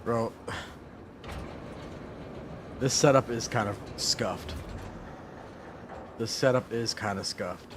Bro, This setup is kind of scuffed. This setup is kind of scuffed.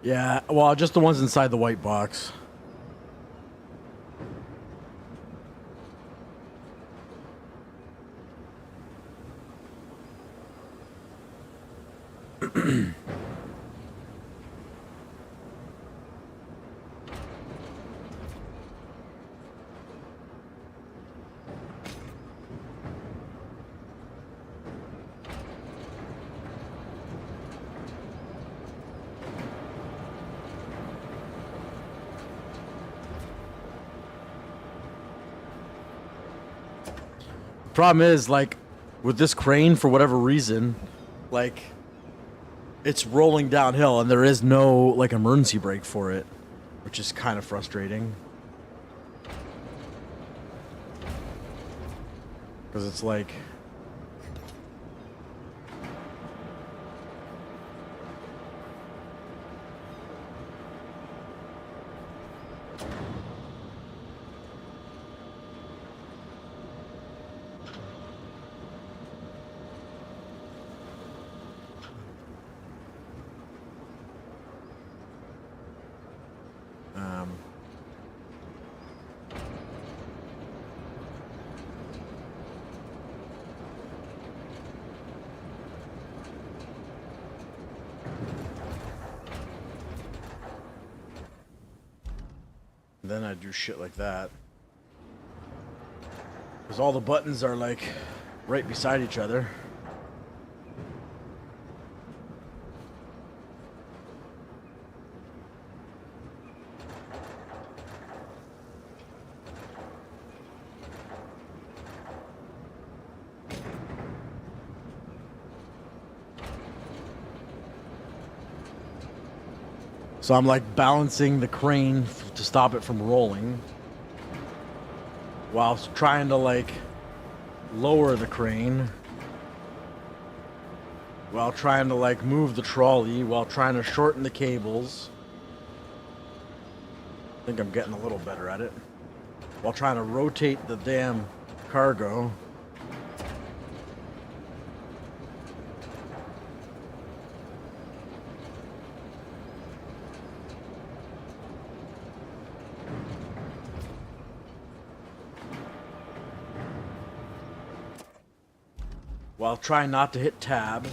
Yeah, well, just the ones inside the white box. Problem is, like, with this crane, for whatever reason, like, it's rolling downhill and there is no, like, emergency brake for it, which is kind of frustrating. Because it's like... then I do shit like that. Because all the buttons are like right beside each other. So I'm like balancing the crane to stop it from rolling, while trying to like lower the crane, while trying to like move the trolley, while trying to shorten the cables. I think I'm getting a little better at it. While trying to rotate the damn cargo. While trying not to hit tab.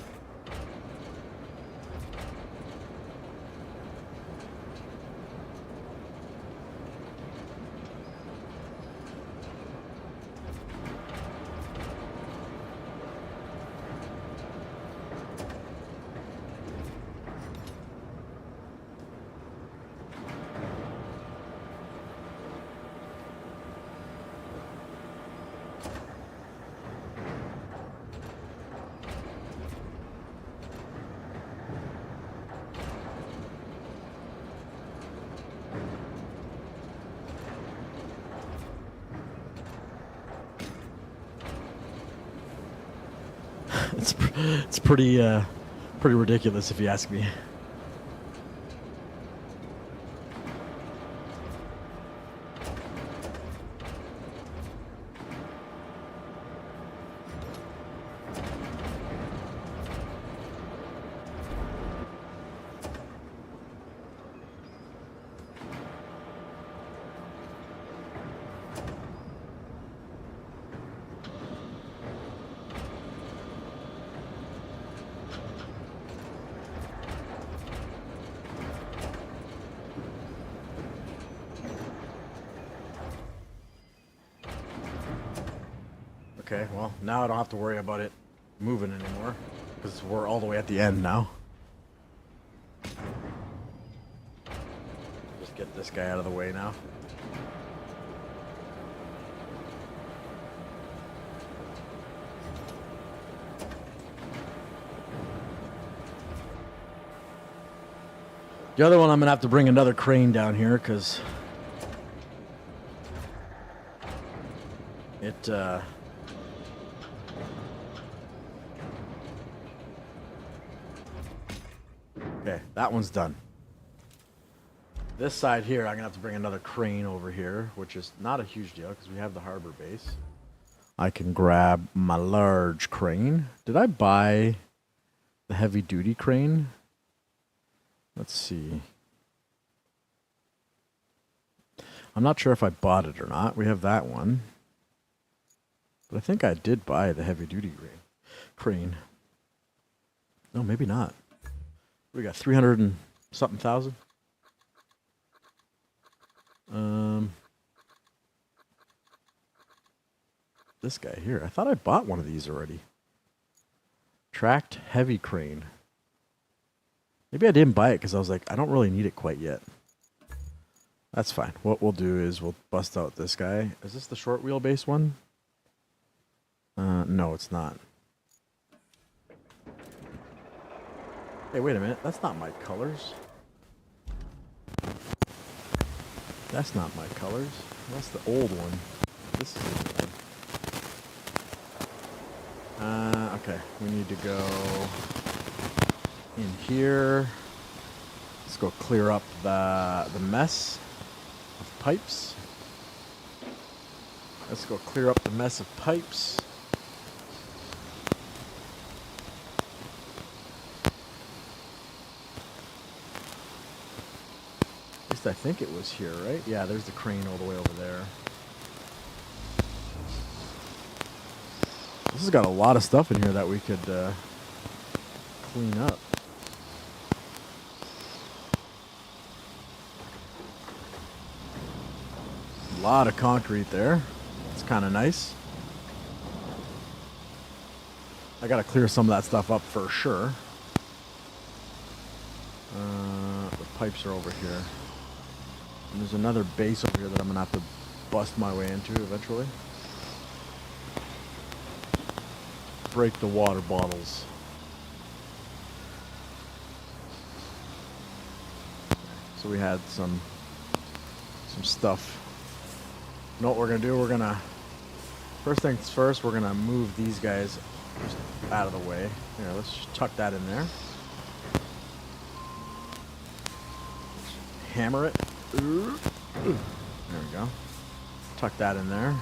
It's pretty ridiculous if you ask me. Okay, well, now I don't have to worry about it moving anymore, because we're all the way at the end now. Just get this guy out of the way now. The other one, I'm going to have to bring another crane down here, because it, okay, that one's done. This side here, I'm going to have to bring another crane over here, which is not a huge deal because we have the harbor base. I can grab my large crane. Did I buy the heavy duty crane? Let's see. I'm not sure if I bought it or not. We have that one. But I think I did buy the heavy duty crane. No, maybe not. We got 300 and something thousand. This guy here. I thought I bought one of these already. Tracked heavy crane. Maybe I didn't buy it because I was like, I don't really need it quite yet. That's fine. What we'll do is we'll bust out this guy. Is this the short wheelbase one? No, it's not. Hey, wait a minute. That's not my colors. That's not my colors. That's the old one. This is the new one. Okay. We need to go in here. Let's go clear up the mess of pipes. Let's go clear up the mess of pipes. At least I think it was here, right? Yeah, there's the crane all the way over there. This has got a lot of stuff in here that we could clean up. A lot of concrete there. It's kind of nice. I gotta clear some of that stuff up for sure. The pipes are over here. And there's another base over here that I'm gonna have to bust my way into eventually. Break the water bottles. So we had some stuff. You know what we're gonna do? We're gonna, first things first, we're gonna move these guys just out of the way. Here, let's just tuck that in there. Hammer it. There we go. Tuck that in there.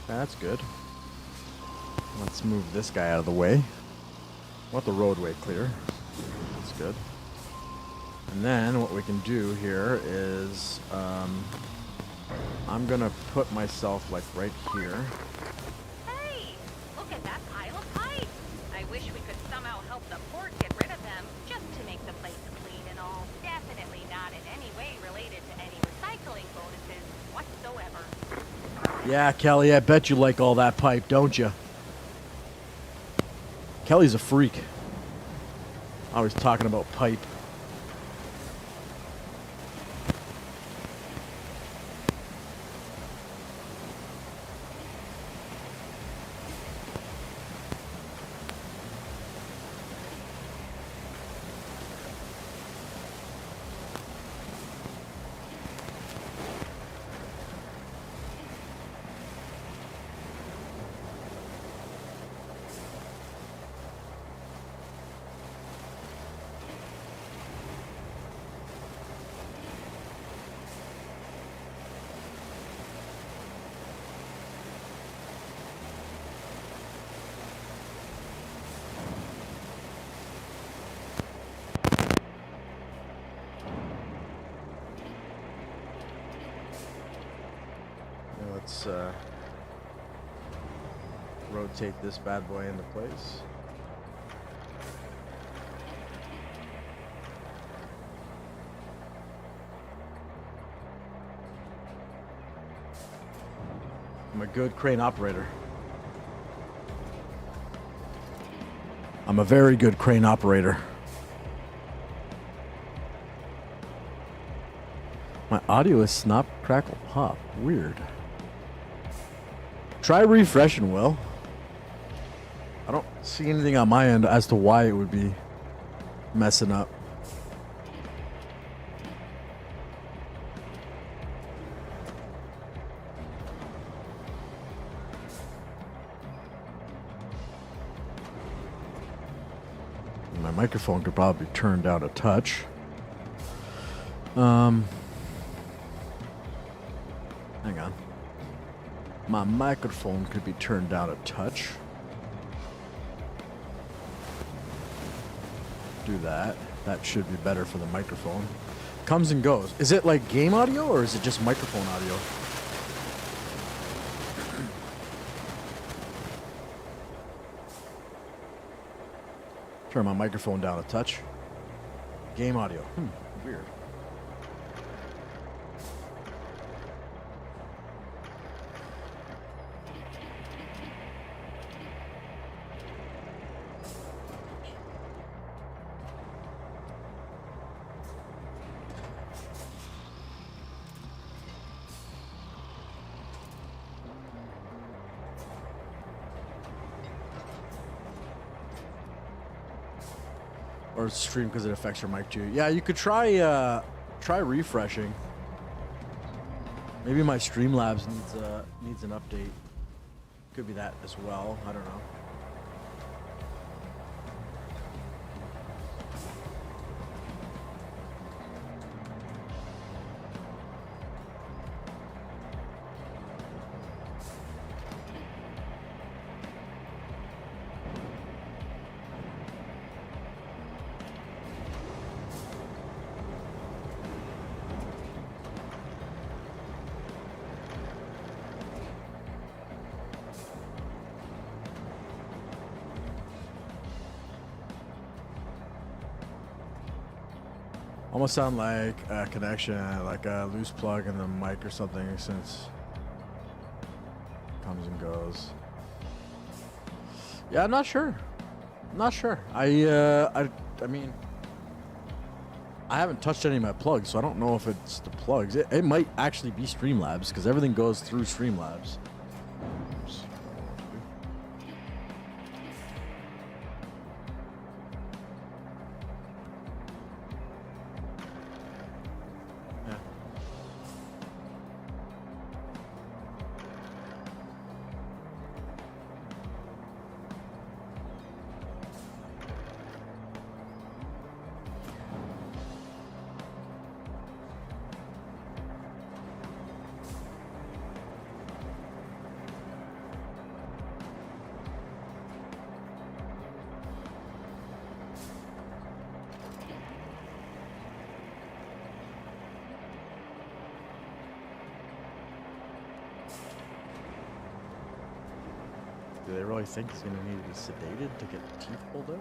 That's good. Let's move this guy out of the way. Want the roadway clear. That's good. And then what we can do here is I'm gonna put myself like right here. Hey, look at that pile of pipe. I wish we could somehow help the port get rid of them, just to make the place clean and all. Definitely not in any way related to any recycling bonuses whatsoever. Yeah, Kelly, I bet you like all that pipe, don't you? Kelly's a freak. Always talking about pipe. Let's rotate this bad boy into place. I'm a good crane operator. I'm a very good crane operator. My audio is snap, crackle, pop. Weird. Try refreshing, Will. I don't see anything on my end as to why it would be messing up. My microphone could probably be turned down a touch. Hang on. My microphone could be turned down a touch. Do that. That should be better for the microphone. Comes and goes. Is it like game audio or is it just microphone audio? Turn my microphone down a touch. Game audio. Weird. Or stream because it affects your mic too. Yeah, you could try refreshing. Maybe my Streamlabs needs an update. Could be that as well. I don't know. Almost sound like a connection, like a loose plug in the mic or something, since comes and goes. Yeah, I'm not sure. I'm not sure. I mean, I haven't touched any of my plugs, so I don't know if it's the plugs. It might actually be Streamlabs because everything goes through Streamlabs. Oops. Do they really think he's going to need to be sedated to get teeth pulled out?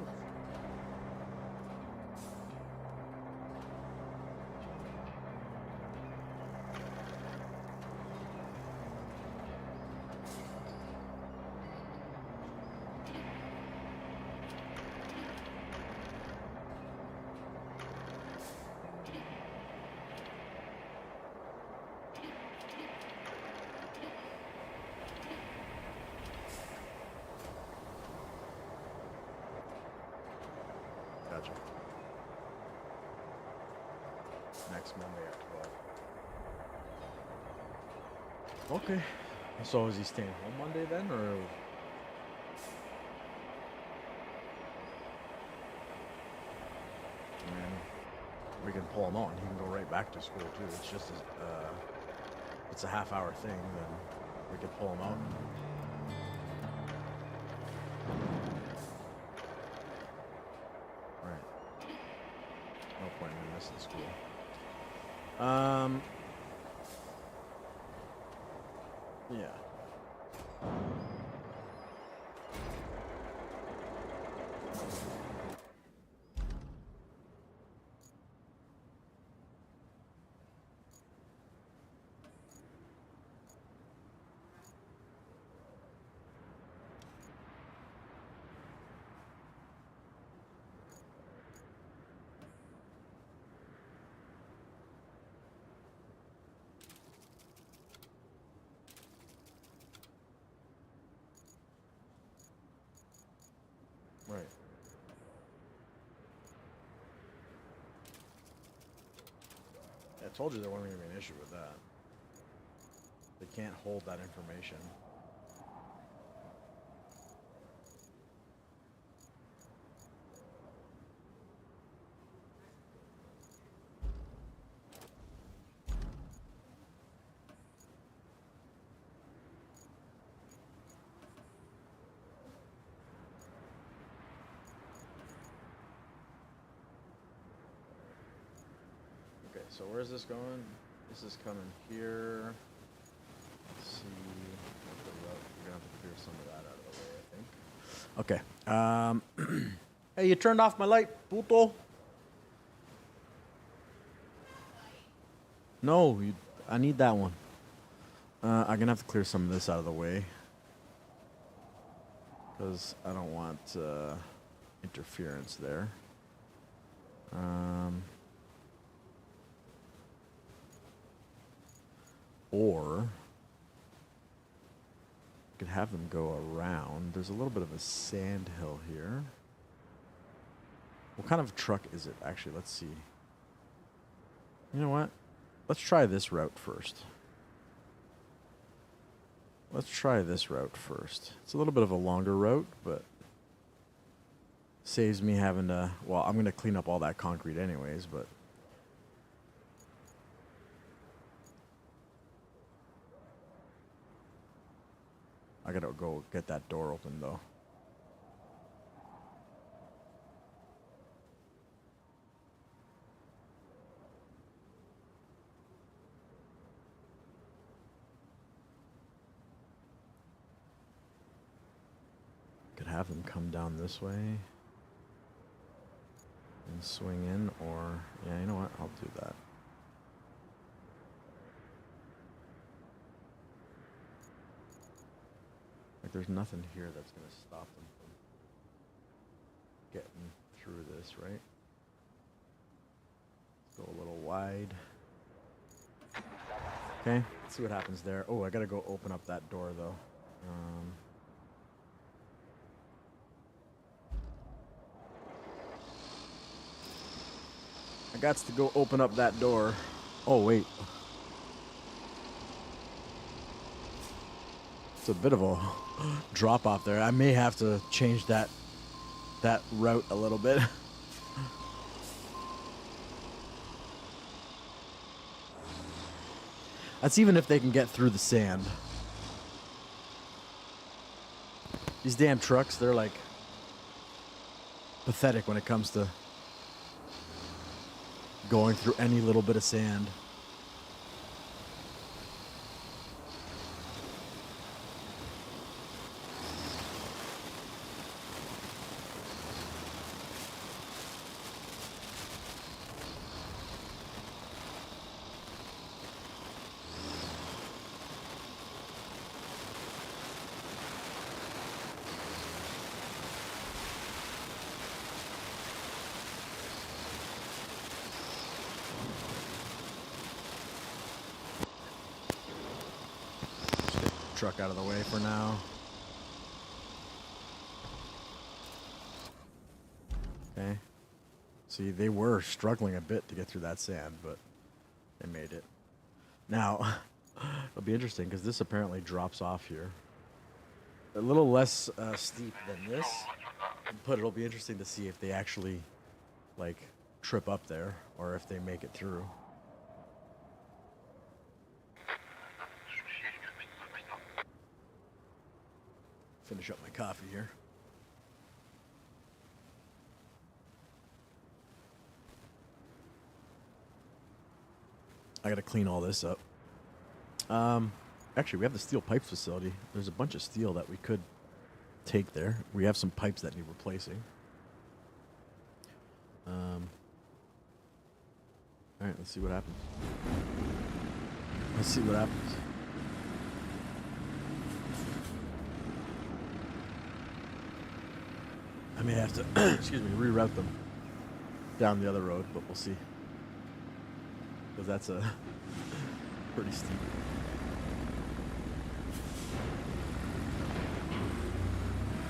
Gotcha. Next Monday at 12. Okay. So is he staying home Monday then, or? I mean, we can pull him out and he can go right back to school too. It's just it's a half-hour thing, then we could pull him out. No point in missing school. Yeah. Right. I told you there wasn't going to be an issue with that. They can't hold that information. Okay, so where's this going? This is coming here. Let's see what the route. You're gonna have to clear some of that out of the way, I think. Okay. Hey, you turned off my light, puto. No, I need that one. I'm gonna have to clear some of this out of the way because I don't want interference there. Or I could have them go around. There's a little bit of a sand hill here. What kind of truck is it? Actually, let's see. You know what? Let's try this route first. Let's try this route first. It's a little bit of a longer route, but saves me having to... Well, I'm going to clean up all that concrete anyways, but... I gotta go get that door open, though. Could have them come down this way and swing in, or... Yeah, you know what? I'll do that. Like, there's nothing here that's going to stop them from getting through this, right? Let's go a little wide. Okay, let's see what happens there. Oh, I got to go open up that door, though. I got to go open up that door. Oh, wait. It's a bit of a drop off there. I may have to change that route a little bit. That's even if they can get through the sand. These damn trucks, they're like pathetic when it comes to going through any little bit of sand. Truck out of the way for now. Okay. See, they were struggling a bit to get through that sand, but they made it. Now, it'll be interesting because this apparently drops off here. A little less steep than this, but it'll be interesting to see if they actually, like, trip up there or if they make it through. Finish up my coffee here. I gotta clean all this up. Actually, we have the steel pipes facility. There's a bunch of steel that we could take there. We have some pipes that need replacing. All right, let's see what happens. Let's see what happens. I may have to, excuse me, reroute them down the other road, but we'll see. Because that's a pretty steep.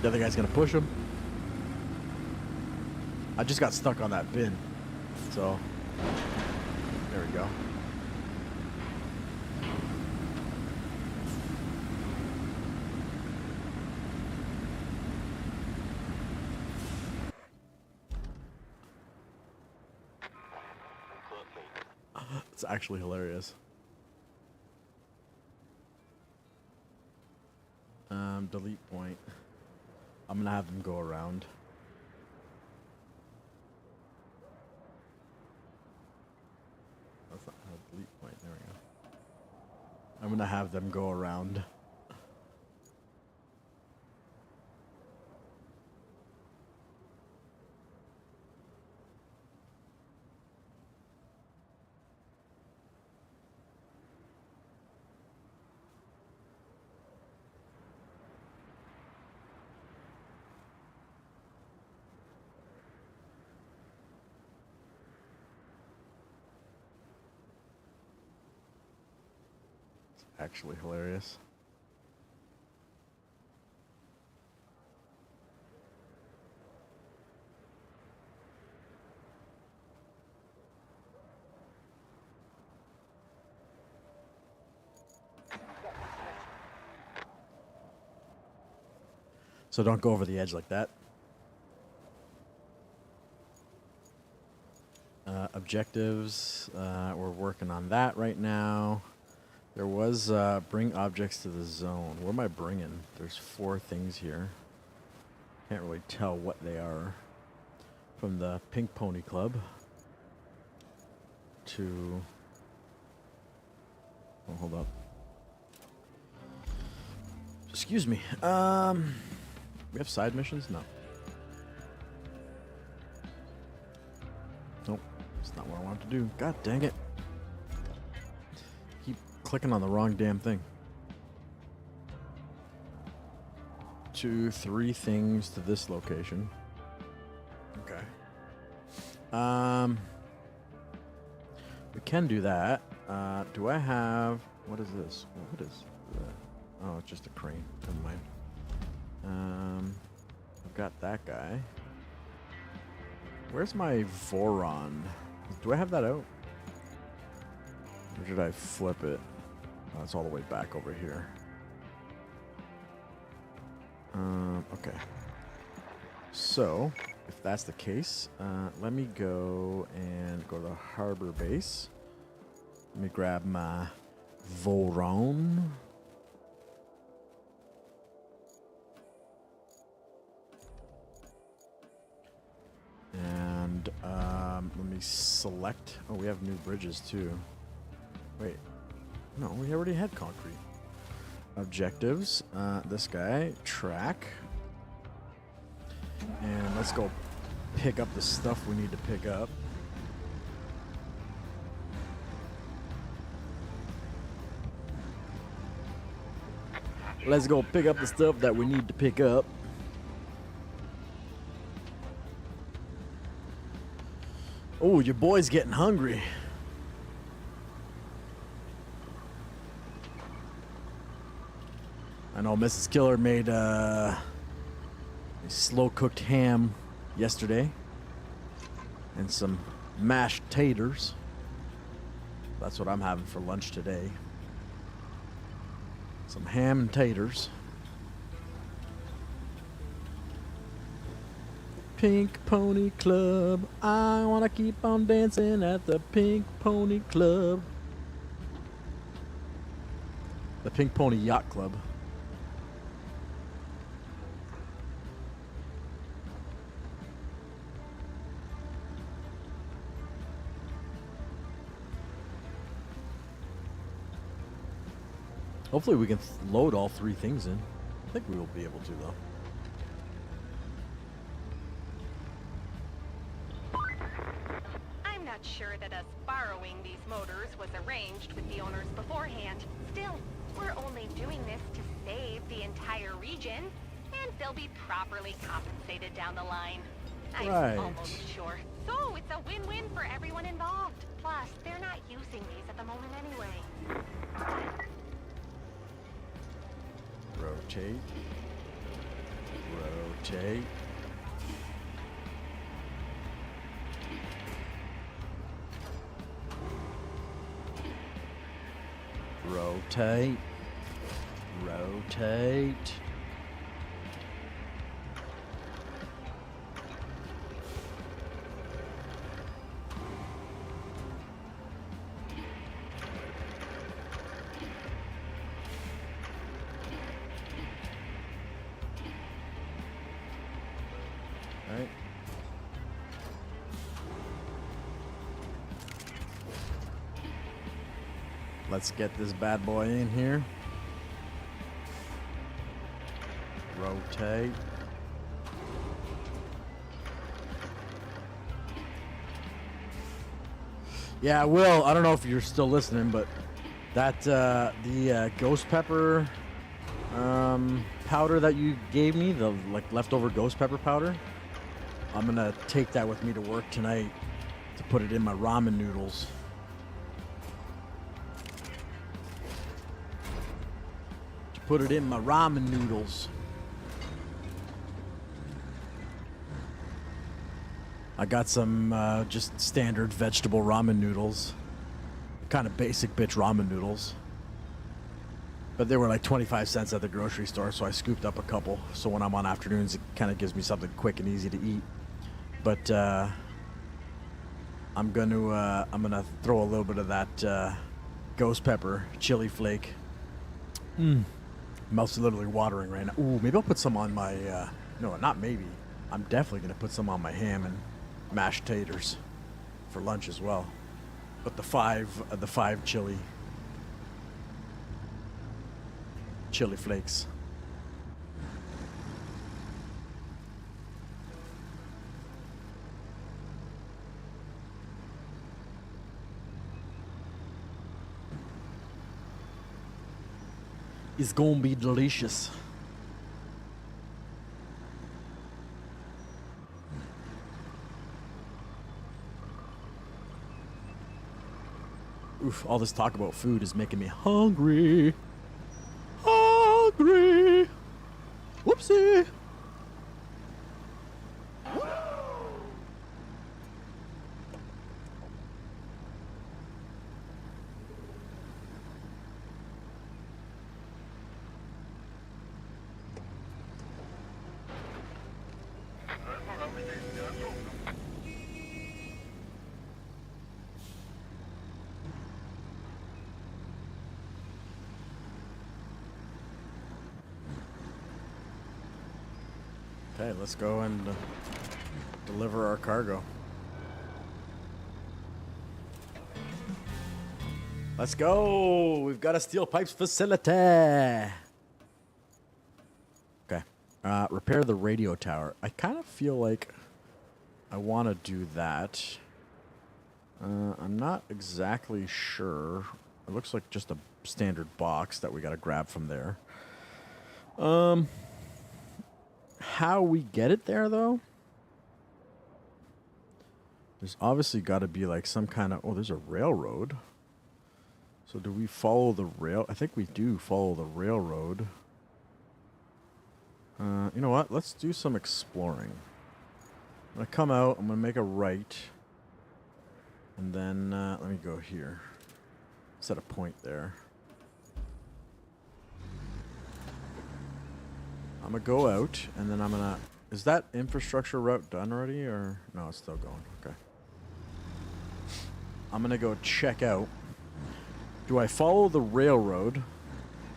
The other guy's gonna push him. I just got stuck on that bin, so there we go. It's actually hilarious. Delete point. I'm gonna have them go around. That's not a delete point. There we go. I'm gonna have them go around. Actually hilarious. So don't go over the edge like that. Objectives, we're working on that right now. There was bring objects to the zone. What am I bringing? There's 4 things here. Can't really tell what they are. From the Pink Pony Club to... Oh, hold up. Excuse me. We have side missions? No. Nope. It's not what I wanted to do. God dang it. Keep clicking on the wrong damn thing. 2, 3 things to this location. Okay. We can do that. Do I have... What is this? What is that? Oh, it's just a crane. Never mind. I've got that guy. Where's my Voron? Do I have that out? Or did I flip it? Oh, it's all the way back over here. Okay. So, if that's the case, let me go and go to the harbor base. Let me grab my Voron. And let me select. Oh, we have new bridges too. Wait, no, we already had concrete. Objectives. This guy, track. And let's go pick up the stuff we need to pick up. Let's go pick up the stuff that we need to pick up. Oh, your boy's getting hungry. I know Mrs. Killer made a slow-cooked ham yesterday and some mashed taters. That's what I'm having for lunch today. Some ham and taters. Pink Pony Club. I wanna keep on dancing at the Pink Pony Club. The Pink Pony Yacht Club. Hopefully we can load all 3 things in. I think we will be able to, though. I'm not sure that us borrowing these motors was arranged with the owners beforehand. Still, we're only doing this to save the entire region, and they'll be properly compensated down the line. I'm Right. almost sure. So it's a win-win for everyone involved. Plus, they're not using these at the moment anyway. Rotate. Rotate. Rotate. Rotate. Right. Let's get this bad boy in here. Rotate. Yeah, Will, I don't know if you're still listening, but that the ghost pepper powder that you gave me, the like leftover ghost pepper powder, I'm gonna take that with me to work tonight to put it in my ramen noodles. To put it in my ramen noodles. I got some just standard vegetable ramen noodles. Kind of basic bitch ramen noodles. But they were like 25 cents at the grocery store, so I scooped up a couple. So when I'm on afternoons, it kind of gives me something quick and easy to eat. But I'm gonna throw a little bit of that ghost pepper chili flake. Mouth's literally watering right now. Ooh, maybe I'll put some on my. No, not maybe. I'm definitely gonna put some on my ham and mashed taters for lunch as well. But the five chili flakes. It's gonna be delicious. Oof, all this talk about food is making me hungry. Hungry. Whoopsie. Okay, let's go and deliver our cargo. Let's go! We've got a steel pipes facility. Okay. Repair the radio tower. I kind of feel like I want to do that. I'm not exactly sure. It looks like just a standard box that we got to grab from there. How we get it there, though? There's obviously got to be like some kind of... Oh, there's a railroad. So do we follow the rail? I think we do follow the railroad. You know what? Let's do some exploring. I'm going to come out. I'm going to make a right. And then let me go here. Set a point there. I'm going to go out, and then I'm going to... Is that infrastructure route done already, or... No, it's still going. Okay. I'm going to go check out. Do I follow the railroad?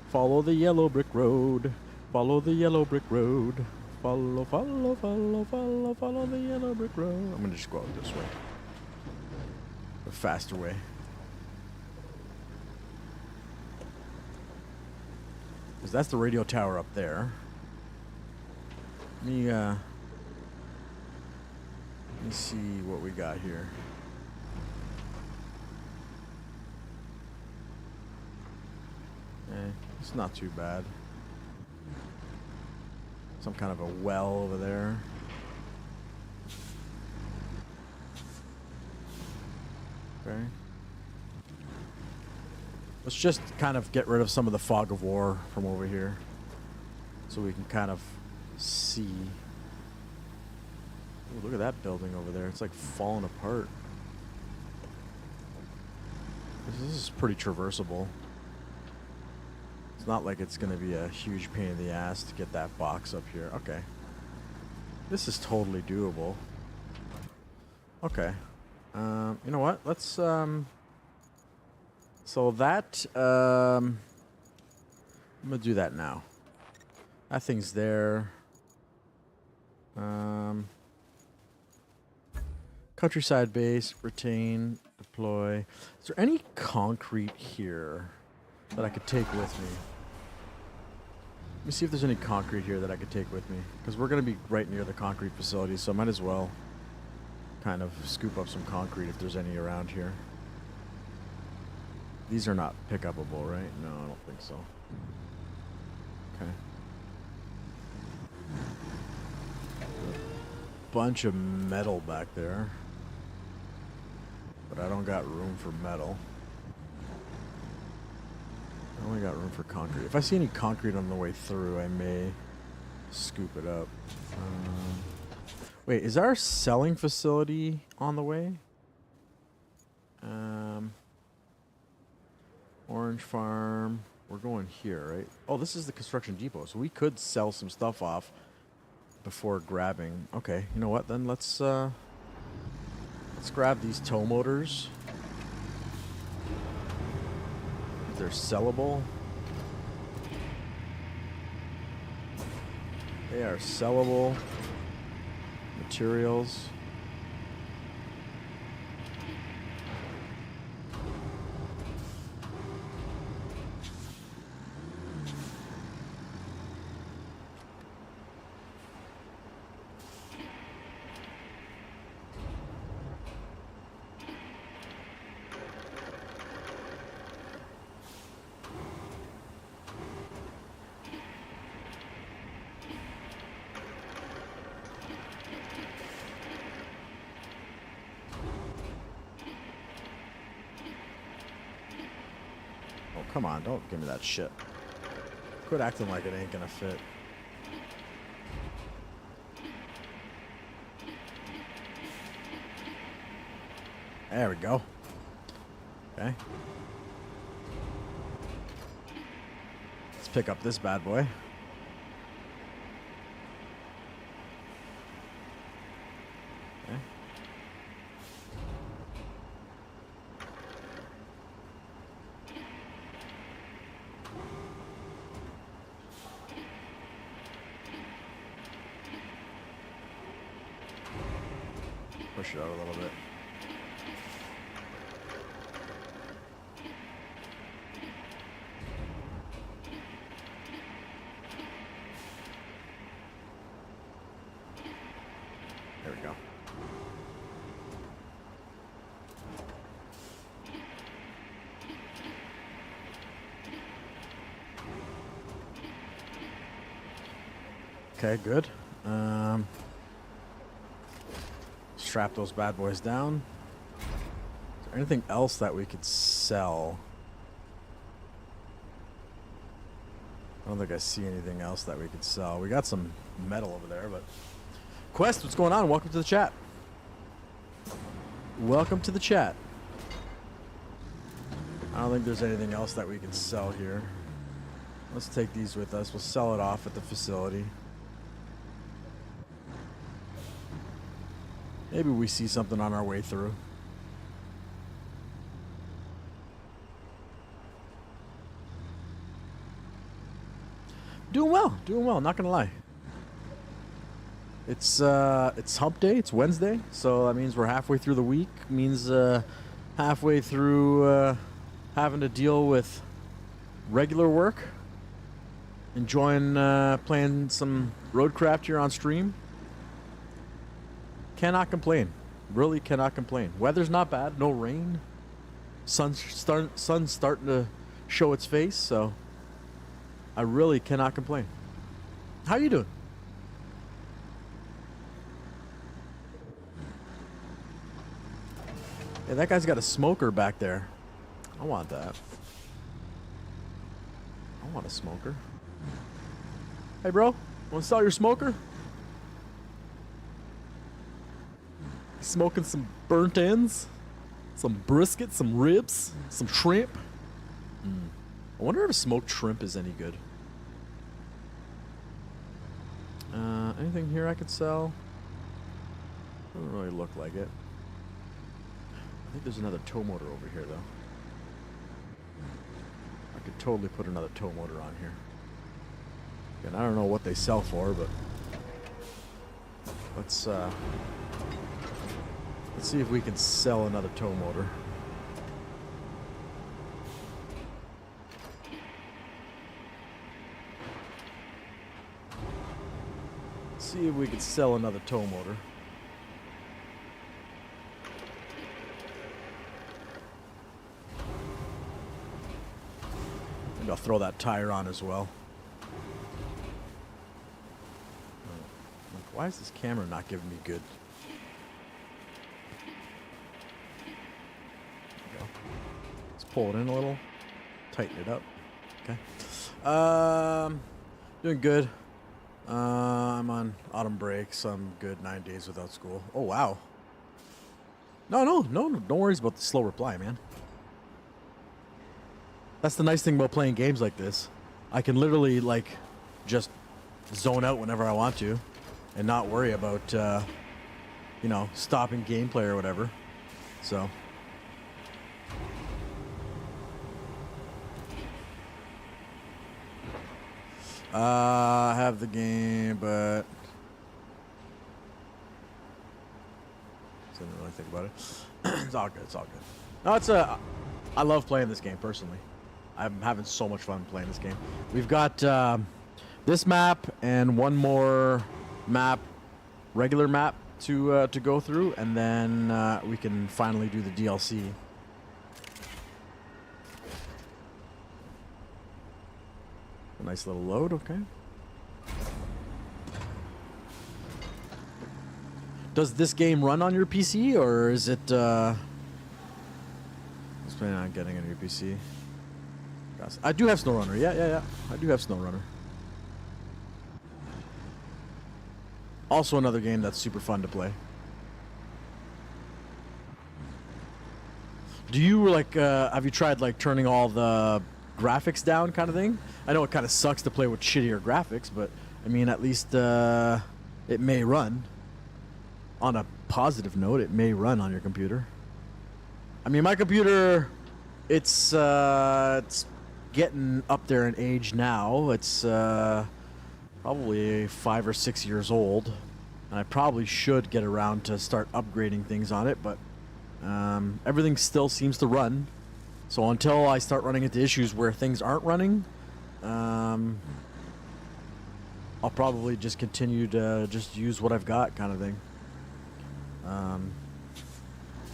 Follow the yellow brick road. Follow the yellow brick road. Follow, follow, follow, follow, follow the yellow brick road. I'm going to just go out this way. The faster way. Because that's the radio tower up there. Let me see what we got here. It's not too bad. Some kind of a well over there. Okay. Let's just kind of get rid of some of the fog of war from over here, so we can kind of see. Ooh, look at that building over there. It's like falling apart. This is pretty traversable. It's not like it's going to be a huge pain in the ass to get that box up here. Okay. This is totally doable. Okay. You know what? Let's, so that, I'm going to do that now. That thing's there. Countryside base, retain, deploy. Is there any concrete here that I could take with me? Let me see if there's any concrete here that I could take with me. Because we're going to be right near the concrete facility, so I might as well kind of scoop up some concrete if there's any around here. These are not pick-upable, right? No, I don't think so. Okay. Bunch of metal back there. But I don't got room for metal. I only got room for concrete. If I see any concrete on the way through, I may scoop it up. Wait, is our selling facility on the way? Orange Farm. We're going here, right? Oh, this is the construction depot, so we could sell some stuff off before grabbing. Okay, you know what? Then let's grab these tow motors. If they're sellable. They are sellable materials. Come on, don't give me that shit. Quit acting like it ain't gonna fit. There we go. Okay. Let's pick up this bad boy. Okay. Push it out a little bit. There we go. Okay, good. Strap those bad boys down. Is there anything else that we could sell? I don't think I see anything else that we could sell. We got some metal over there, but... Quest, what's going on? Welcome to the chat. Welcome to the chat. I don't think there's anything else that we can sell here. Let's take these with us. We'll sell it off at the facility. Maybe we see something on our way through. Doing well, not gonna lie. It's hump day, it's Wednesday, so that means we're halfway through the week, means halfway through having to deal with regular work. Enjoying playing some RoadCraft here on stream. Cannot complain. Really cannot complain. Weather's not bad. No rain. Sun's starting to show its face, so I really cannot complain. How you doing? Yeah, that guy's got a smoker back there. I want that. I want a smoker. Hey, bro. Want to sell your smoker? Smoking some burnt ends? Some brisket, some ribs, some shrimp? I wonder if smoked shrimp is any good. Anything here I could sell? Doesn't really look like it. I think there's another tow motor over here, though. I could totally put another tow motor on here. And I don't know what they sell for, but let's see if we can sell another tow motor. See if we can sell another tow motor. Maybe I'll throw that tire on as well. Why is this camera not giving me good? There we go. Let's pull it in a little. Tighten it up. Okay. Doing good. I'm on autumn break, so I'm good. 9 days without school. Oh, wow. No, don't worry about the slow reply, man. That's the nice thing about playing games like this. I can literally, like, just zone out whenever I want to and not worry about, you know, stopping gameplay or whatever. So. I have the game, but didn't really think about it. It's all good. It's all good. No, I love playing this game personally. I'm having so much fun playing this game. We've got this map and one more map, regular map to go through, and then we can finally do the DLC. A nice little load, okay. Does this game run on your PC, or is it I was planning on getting a new PC. I do have SnowRunner. Yeah. I do have SnowRunner. Also another game that's super fun to play. Do you like have you tried like turning all the graphics down kind of thing? I know it kind of sucks to play with shittier graphics, but I mean at least it may run. On a positive note, it may run on your computer. I mean, my computer, it's getting up there in age now. It's probably 5 or 6 years old, and I probably should get around to start upgrading things on it, but everything still seems to run. So until I start running into issues where things aren't running, I'll probably just continue to just use what I've got, kind of thing. I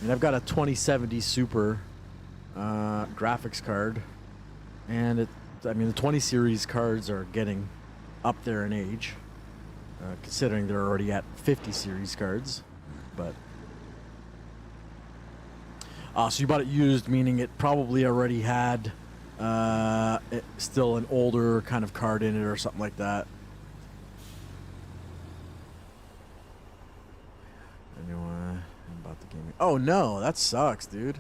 mean, I've got a 2070 Super graphics card, and I mean, the 20 series cards are getting up there in age, considering they're already at 50 series cards. But so you bought it used, meaning it probably already had still an older kind of card in it or something like that. Anyway, about the gaming. Oh no, that sucks, dude.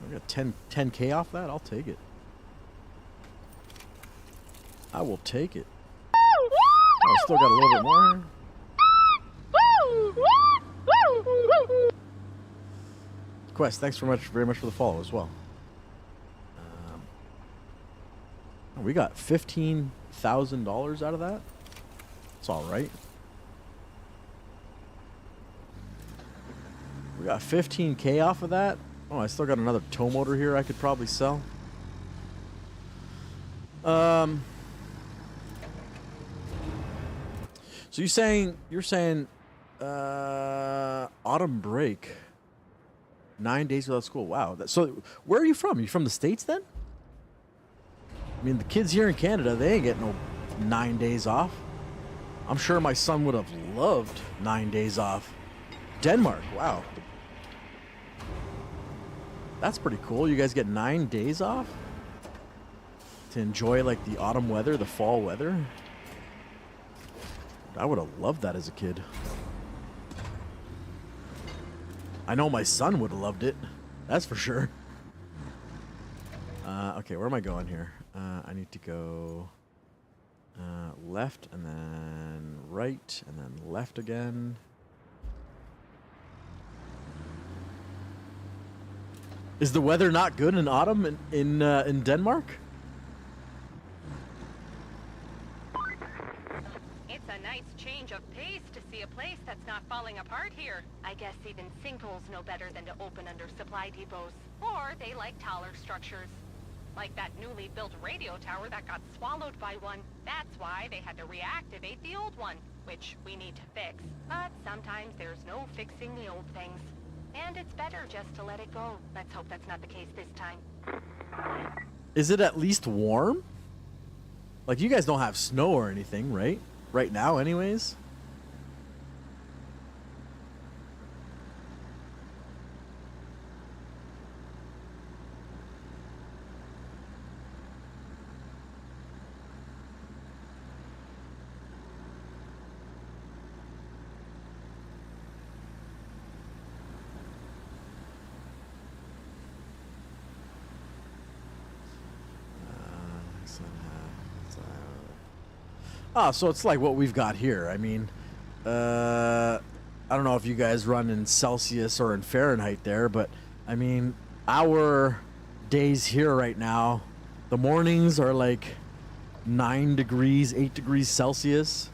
I got 10K off that. I'll take it. I will take it. Oh, I still got a little bit more here. Quest, thanks very much for the follow as well. We got $15,000 out of that. It's all right. got 15K off of that. Oh, I still got another tow motor here I could probably sell. So you're saying autumn break, 9 days without school. Wow. So where are you from? You from the States then? I mean, the kids here in Canada, they ain't getting no 9 days off. I'm sure my son would have loved 9 days off. Denmark, wow. That's pretty cool. You guys get 9 days off to enjoy like the autumn weather, the fall weather. I would have loved that as a kid. I know my son would have loved it. That's for sure. Okay, where am I going here? I need to go left and then right and then left again. Is the weather not good in autumn in Denmark? It's a nice change of pace to see a place that's not falling apart here. I guess even sinkholes know better than to open under supply depots. Or they like taller structures. Like that newly built radio tower that got swallowed by one. That's why they had to reactivate the old one, which we need to fix. But sometimes there's no fixing the old things. And it's better just to let it go. Let's hope that's not the case this time. Is it at least warm? Like, you guys don't have snow or anything, right? Right now, anyways? Ah, so it's like what we've got here. I mean, I don't know if you guys run in Celsius or in Fahrenheit there, but I mean, our days here right now, the mornings are like 9 degrees, 8 degrees Celsius.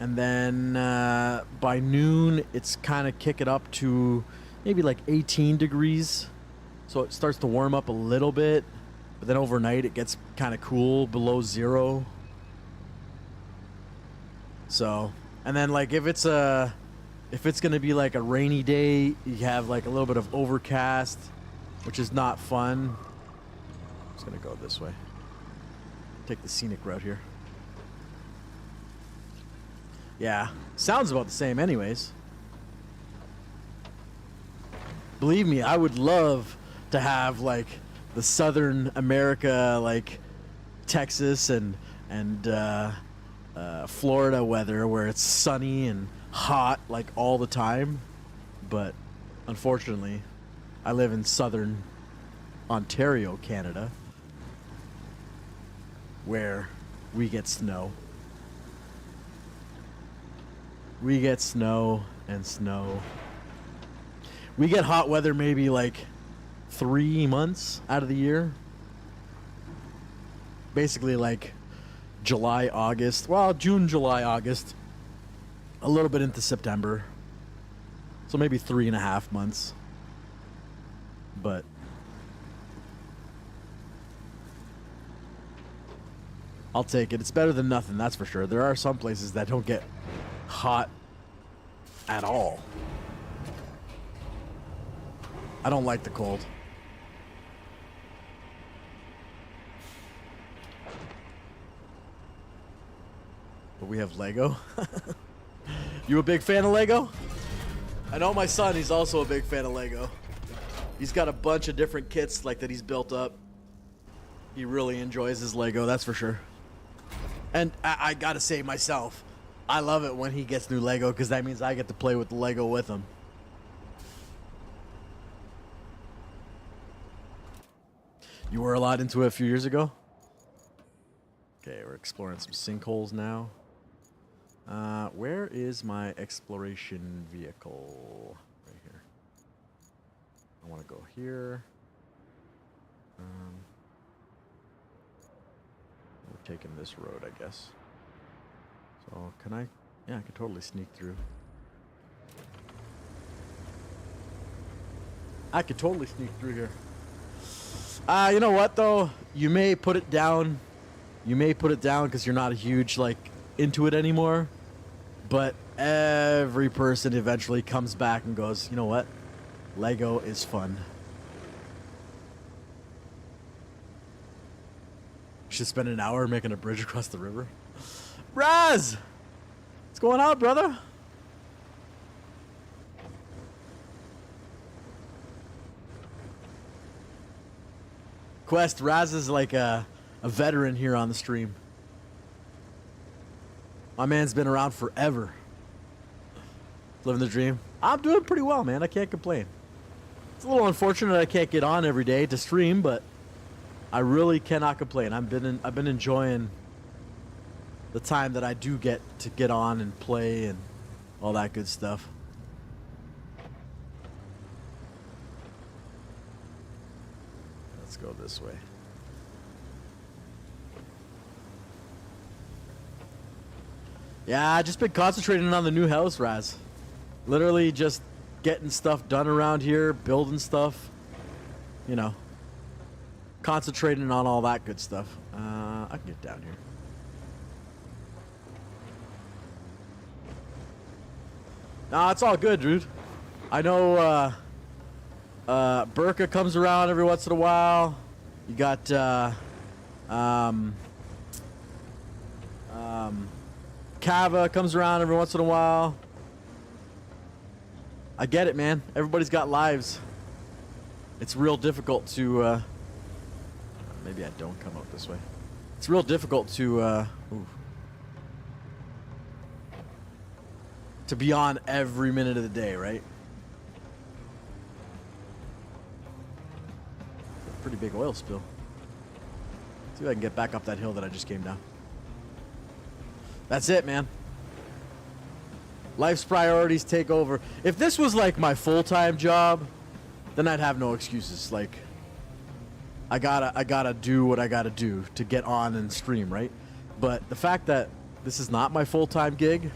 And then by noon, it's kind of kick it up to maybe like 18 degrees. So it starts to warm up a little bit. But then overnight, it gets kind of cool, below zero. So, and then like if it's gonna be like a rainy day, you have like a little bit of overcast, which is not fun. I'm just gonna go this way. Take the scenic route here. Yeah, sounds about the same anyways. Believe me, I would love to have like the Southern America, like Texas and Florida weather where it's sunny and hot like all the time. But unfortunately, I live in Southern Ontario, Canada, where we get snow. We get snow and snow. We get hot weather maybe like 3 months out of the year. Basically like July, August. Well, June, July, August. A little bit into September. So maybe 3.5 months. But I'll take it. It's better than nothing, that's for sure. There are some places that don't get hot at all. I don't like the cold. But we have Lego. You a big fan of Lego? I know my son, he's also a big fan of Lego. He's got a bunch of different kits like that he's built up. He really enjoys his Lego, that's for sure. And I gotta say myself, I love it when he gets new Lego because that means I get to play with the Lego with him. You were a lot into it a few years ago? Okay, we're exploring some sinkholes now. Where is my exploration vehicle? Right here. I want to go here. We're taking this road, I guess. So, can I? Yeah, I can totally sneak through. I could totally sneak through here. You know what though? You may put it down. You may put it down because you're not a huge like into it anymore. But every person eventually comes back and goes, you know what? Lego is fun. Should spend an hour making a bridge across the river. Raz! What's going on, brother? Quest, Raz is like a veteran here on the stream. My man's been around forever. Living the dream. I'm doing pretty well, man. I can't complain. It's a little unfortunate I can't get on every day to stream, but I really cannot complain. I've been enjoying the time that I do get to get on and play and all that good stuff. Let's go this way. Yeah, I just been concentrating on the new house, Raz. Literally just getting stuff done around here, building stuff. You know, concentrating on all that good stuff. I can get down here. Nah, it's all good, dude. I know Burka comes around every once in a while. You got Kava comes around every once in a while. I get it, man. Everybody's got lives. It's real difficult to maybe I don't come up this way. It's real difficult to be on every minute of the day, right? Pretty big oil spill. See if I can get back up that hill that I just came down. That's it, man. Life's priorities take over. If this was like my full-time job, then I'd have no excuses. Like, I gotta do what I gotta do to get on and stream, right? But the fact that this is not my full-time gig,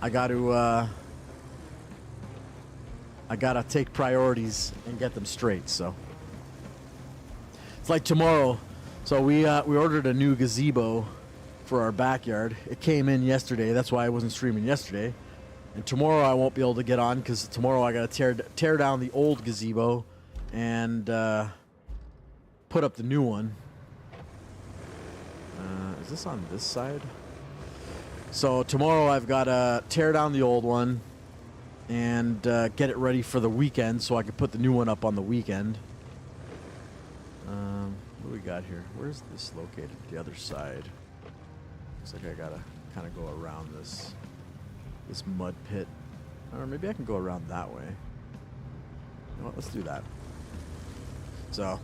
I gotta take priorities and get them straight. So it's like tomorrow. So we ordered a new gazebo for our backyard. It came in yesterday. That's why I wasn't streaming yesterday. And tomorrow I won't be able to get on because tomorrow I gotta tear down the old gazebo and put up the new one. Is this on this side? So tomorrow I've got to tear down the old one and get it ready for the weekend so I can put the new one up on the weekend. What do we got here? Where's this located? The other side. Looks like I gotta kind of go around this mud pit. Or maybe I can go around that way. You know what? Let's do that. So.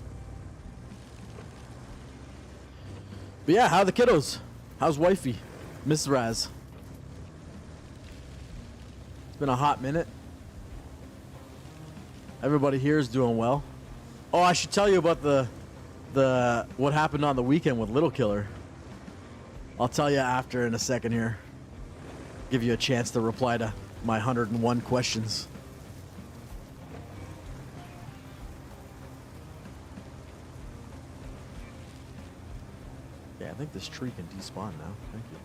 But yeah, how are the kiddos? How's wifey? Miss Raz. It's been a hot minute. Everybody here is doing well. Oh, I should tell you about the what happened on the weekend with Little Killer. I'll tell you after in a second here. Give you a chance to reply to my 101 questions. Yeah, I think this tree can despawn now. Thank you.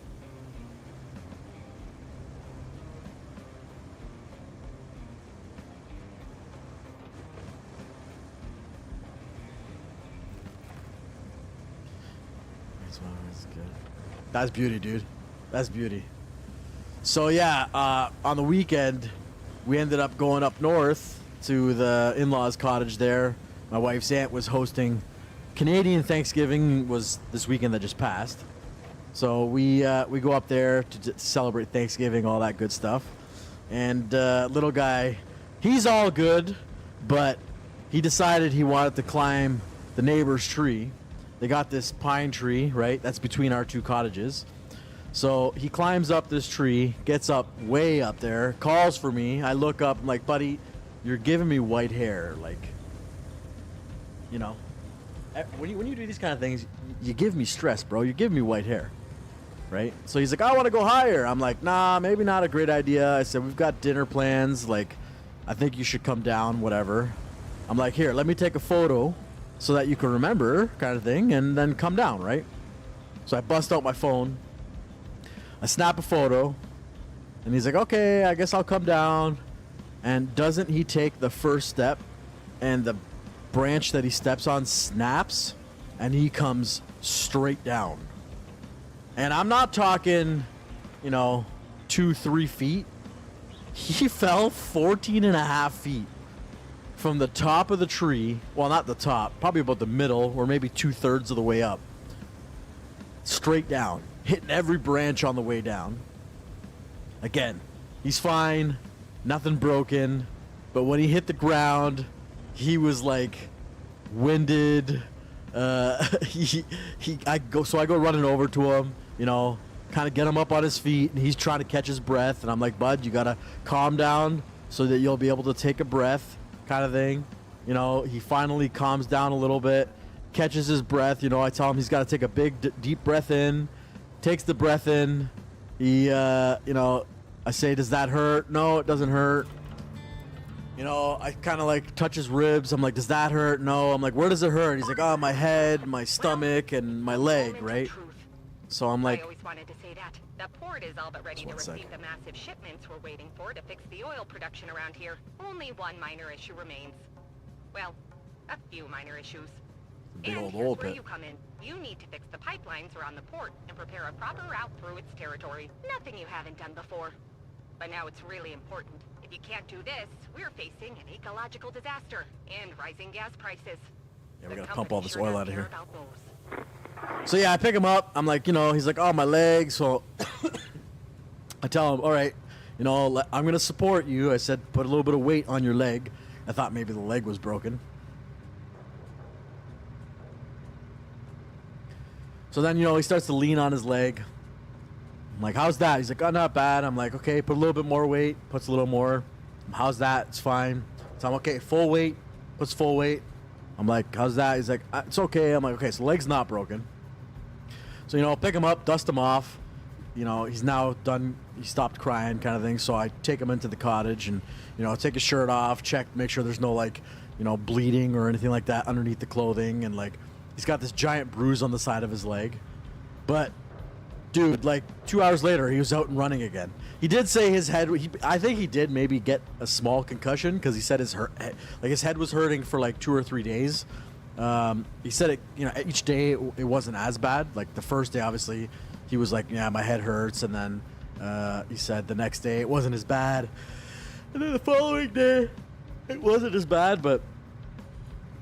That's good. That's beauty, dude. That's beauty. So yeah, on the weekend, we ended up going up north to the in-laws' cottage there. My wife's aunt was hosting Canadian Thanksgiving was this weekend that just passed. So we go up there to celebrate Thanksgiving, all that good stuff. And little guy, he's all good, but he decided he wanted to climb the neighbor's tree. They got this pine tree, right? That's between our two cottages. So he climbs up this tree, gets up way up there, calls for me. I look up, I'm like, buddy, you're giving me white hair. Like, you know, when you do these kind of things, you give me stress, bro. You give me white hair, right? So he's like, I want to go higher. I'm like, nah, maybe not a great idea. I said, we've got dinner plans. Like, I think you should come down, whatever. I'm like, here, let me take a photo so that you can remember, kind of thing, and then come down, right? So I bust out my phone. I snap a photo, and he's like, okay, I guess I'll come down. And doesn't he take the first step, and the branch that he steps on snaps, and he comes straight down. And I'm not talking, you know, 2-3 feet. He fell 14 and a half feet from the top of the tree. Well, not the top, probably about the middle, or maybe 2/3 of the way up. Straight down, hitting every branch on the way down. Again, he's fine, nothing broken, but when he hit the ground, he was like winded. I go running over to him, you know, kind of get him up on his feet, and he's trying to catch his breath, and I'm like, bud, you gotta calm down so that you'll be able to take a breath, kind of thing. You know, he finally calms down a little bit, catches his breath. You know, I tell him he's got to take a big deep breath in, takes the breath in. He you know, I say, does that hurt? No, it doesn't hurt. You know, I kind of like touch his ribs. I'm like, does that hurt? No. I'm like, where does it hurt? He's like, oh, my head, my stomach, and my leg, right? So I'm like, I always wanted to say that. The port is all but ready to receive the massive shipments we're waiting for to fix the oil production around here. Only one minor issue remains. Well, a few minor issues. big And old here's oil where pit. you come in. You need to fix the pipelines around the port and prepare a proper route through its territory. Nothing you haven't done before. But now it's really important. If you can't do this, we're facing an ecological disaster and rising gas prices. Yeah, we The gotta pump all company this sure oil does out of care here. about those. So yeah, I pick him up. I'm like, you know, he's like, oh, my leg. So I tell him, all right, you know, I'm going to support you. I said, put a little bit of weight on your leg. I thought maybe the leg was broken. So then, you know, he starts to lean on his leg. I'm like, how's that? He's like, oh, not bad. I'm like, okay, put a little bit more weight. Puts a little more. How's that? It's fine. So I'm okay, full weight. Puts full weight. I'm like, how's that? He's like, it's okay. I'm like, okay, so the leg's not broken. So, you know, pick him up, dust him off. You know, he's now done. He stopped crying, kind of thing. So I take him into the cottage and, you know, take his shirt off, check, make sure there's no, like, you know, bleeding or anything like that underneath the clothing. And, like, he's got this giant bruise on the side of his leg. But, dude, like, 2 hours later, he was out and running again. He did say his head, I think he did maybe get a small concussion because he said his head was hurting for like 2 or 3 days. He said it, you know, each day it wasn't as bad. Like the first day, obviously, he was like, yeah, my head hurts. And then he said the next day it wasn't as bad. And then the following day, it wasn't as bad, but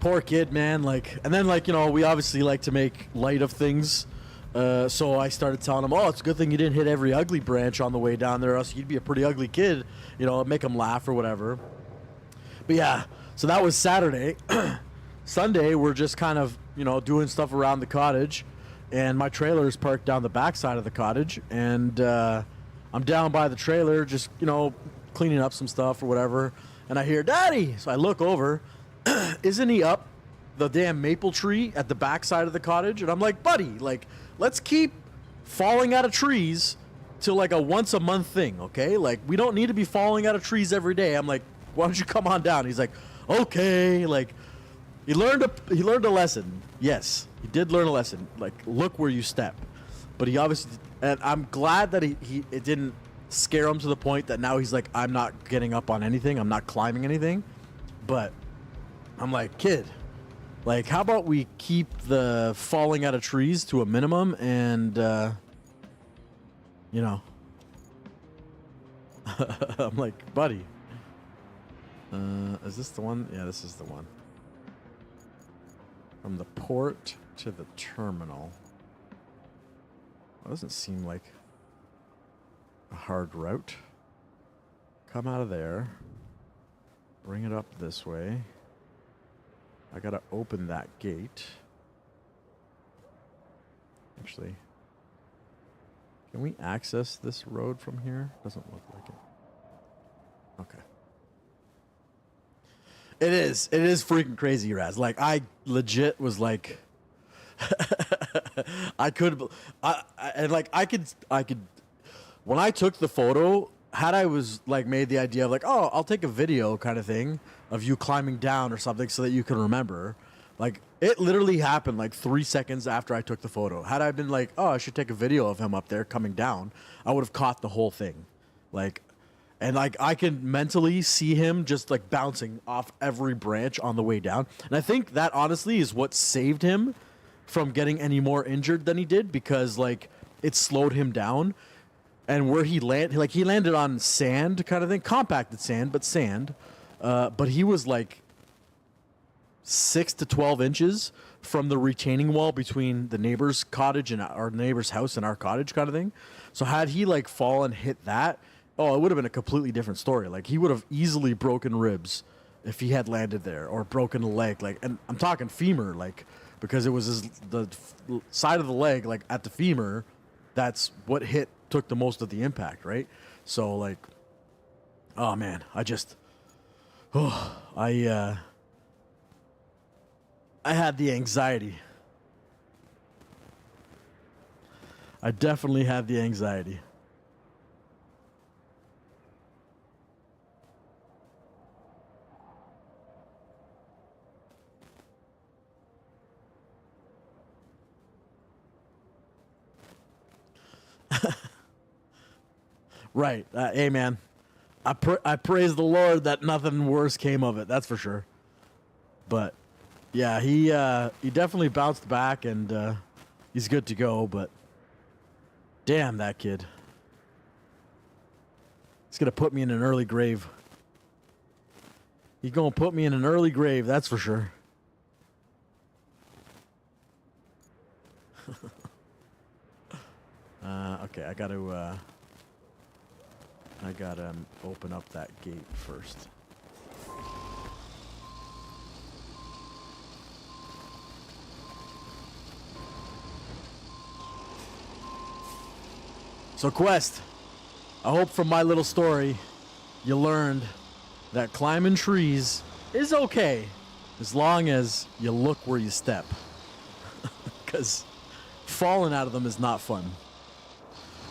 poor kid, man. Like, and then, like, you know, we obviously like to make light of things. So I started telling him, oh, it's a good thing you didn't hit every ugly branch on the way down there, or else you'd be a pretty ugly kid, you know, make him laugh or whatever. But yeah, so that was Saturday. Sunday, we're just kind of, you know, doing stuff around the cottage, and my trailer is parked down the back side of the cottage, and I'm down by the trailer just, you know, cleaning up some stuff or whatever, and I hear, Daddy! So I look over. Isn't he up the damn maple tree at the back side of the cottage? And I'm like, buddy, like, let's keep falling out of trees to like a once a month thing, okay? Like, we don't need to be falling out of trees every day. I'm like, why don't you come on down? He's like, okay. Like, he learned a lesson. Yes, he did learn a lesson. Like, look where you step. But he obviously, and I'm glad that it didn't scare him to the point that now he's like, I'm not getting up on anything. I'm not climbing anything. But I'm like, kid, like, how about we keep the falling out of trees to a minimum and, you know. I'm like, buddy. Is this the one? Yeah, this is the one. From the port to the terminal. That doesn't seem like a hard route. Come out of there. Bring it up this way. I gotta open that gate. Actually, can we access this road from here? Doesn't look like it. Okay. It is freaking crazy, Raz. Like, I legit was like, I could, when I took the photo, had I was like made the idea of like, oh, I'll take a video kind of thing of you climbing down or something so that you can remember. Like it literally happened like 3 seconds after I took the photo. Had I been like, oh, I should take a video of him up there coming down, I would have caught the whole thing. Like, and like I can mentally see him just like bouncing off every branch on the way down. And I think that honestly is what saved him from getting any more injured than he did, because like it slowed him down. And where he landed, like he landed on sand kind of thing, compacted sand, but sand. But he was like 6 to 12 inches from the retaining wall between the neighbor's cottage and our neighbor's house and our cottage kind of thing. So had he like fallen, hit that, oh, it would have been a completely different story. Like he would have easily broken ribs if he had landed there, or broken a leg. Like, and I'm talking femur, like, because it was the side of the leg, like at the femur, that's what took the most of the impact, right? So like, oh man, I had the anxiety. I definitely had the anxiety. Right. Hey, man. I praise the Lord that nothing worse came of it. That's for sure. But yeah, he definitely bounced back, and he's good to go. But damn, that kid. He's gonna put me in an early grave. He's gonna put me in an early grave. That's for sure. Okay, I gotta open up that gate first. So Quest, I hope from my little story you learned that climbing trees is okay as long as you look where you step. Because falling out of them is not fun.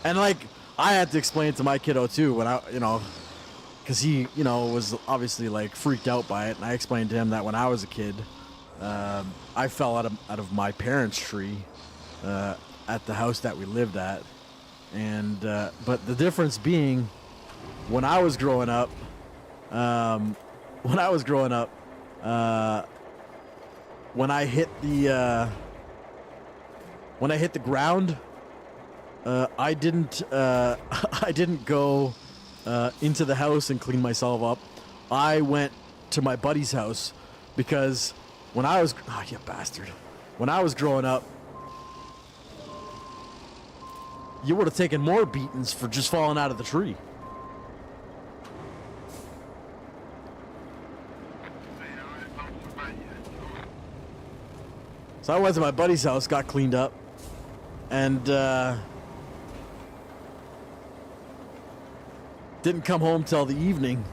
And like, I had to explain it to my kiddo too when because he, was obviously like freaked out by it. And I explained to him that when I was a kid, I fell out of my parents' tree at the house that we lived at. And but the difference being, when I was growing up, when I hit the ground, I didn't go into the house and clean myself up. I went to my buddy's house, because when I was you bastard, when I was growing up, you would have taken more beatings for just falling out of the tree. So I went to my buddy's house, got cleaned up, and didn't come home till the evening.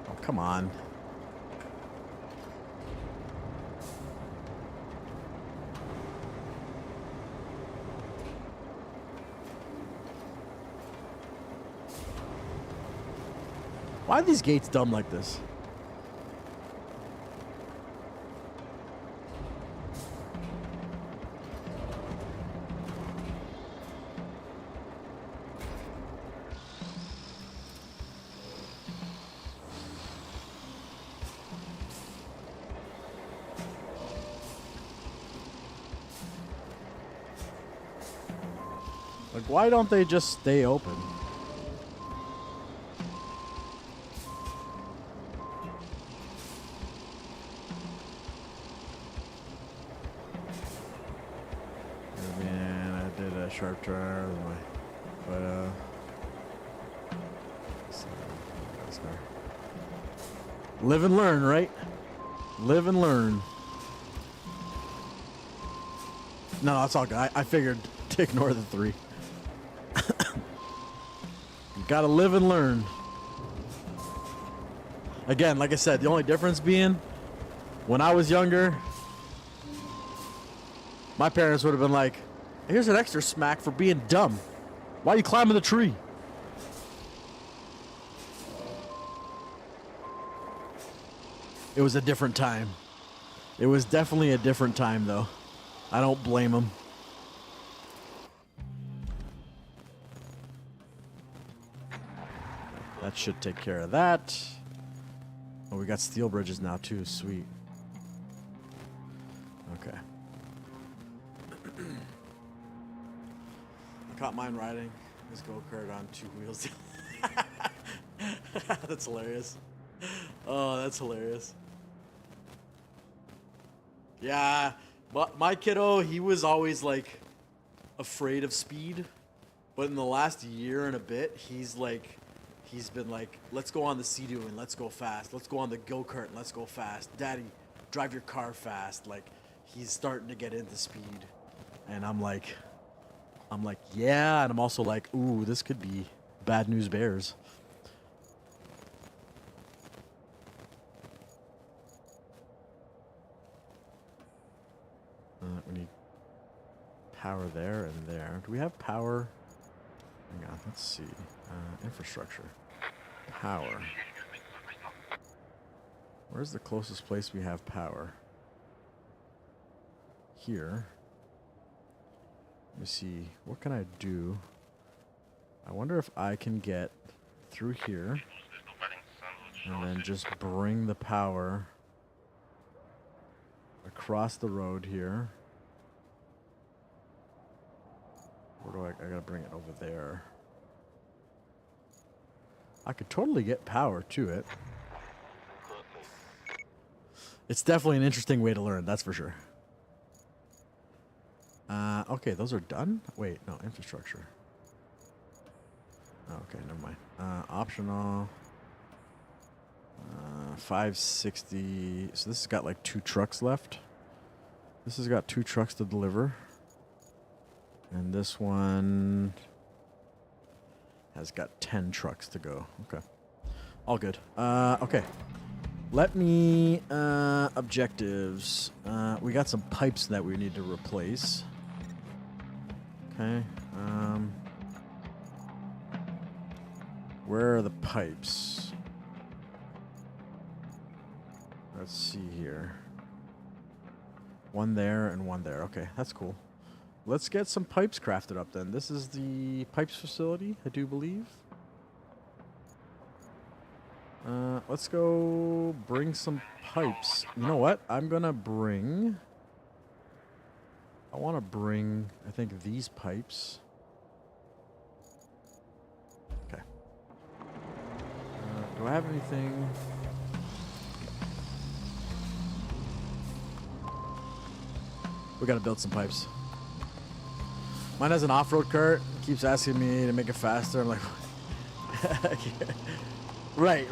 Oh, come on. Why are these gates dumb like this? Like, why don't they just stay open? Man, I did a sharp turn with my, but live and learn, right? Live and learn. No, that's all good. I figured to ignore the 3. You gotta live and learn. Again, like I said, the only difference being, when I was younger, my parents would have been like, Here's an extra smack for being dumb. Why are you climbing the tree? It was a different time. It was definitely a different time, though. I don't blame him. That should take care of that. Oh, we got steel bridges now, too. Sweet. Okay. I caught mine riding his go-kart on 2 wheels. That's hilarious. Oh, that's hilarious. Yeah, but my kiddo, he was always like afraid of speed, but in the last year and a bit, he's been like, let's go on the Sea-Doo and let's go fast. Let's go on the go-kart and let's go fast. Daddy, drive your car fast. Like, he's starting to get into speed, and I'm like, yeah, and I'm also like, ooh, this could be bad news bears. We need power there and there. Do we have power? Hang on, let's see. Infrastructure. Power. Where's the closest place we have power? Here. Let me see. What can I do? I wonder if I can get through here and then just bring the power across the road here. Where do I gotta bring it over there. I could totally get power to it. It's definitely an interesting way to learn, that's for sure. Okay, those are done? Wait, no, infrastructure. Okay, never mind. Optional. 560. So this has got like 2 trucks left. This has got 2 trucks to deliver. And this one has got 10 trucks to go. Okay. All good. Okay. Let me, objectives. We got some pipes that we need to replace. Okay. Where are the pipes? Let's see here. One there and one there. Okay, that's cool. Let's get some pipes crafted up then. This is the pipes facility, I do believe. Let's go bring some pipes. You know what? I'm gonna bring... I want to bring, I think, these pipes. Okay. Do I have anything... We gotta build some pipes. Mine has an off-road cart. Keeps asking me to make it faster. I'm like, right.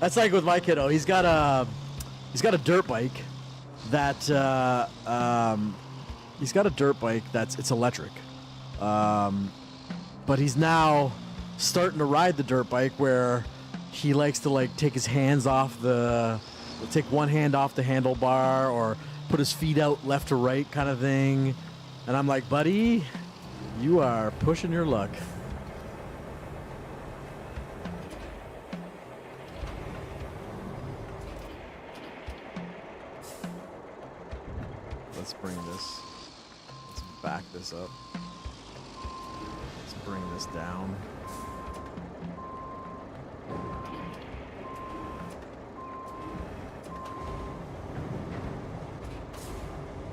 That's like with my kiddo. He's got a dirt bike that it's electric. But he's now starting to ride the dirt bike where he likes to like take his hands off take one hand off the handlebar or put his feet out left to right kind of thing. And I'm like, buddy, you are pushing your luck. Let's bring this. Let's back this up. Let's bring this down.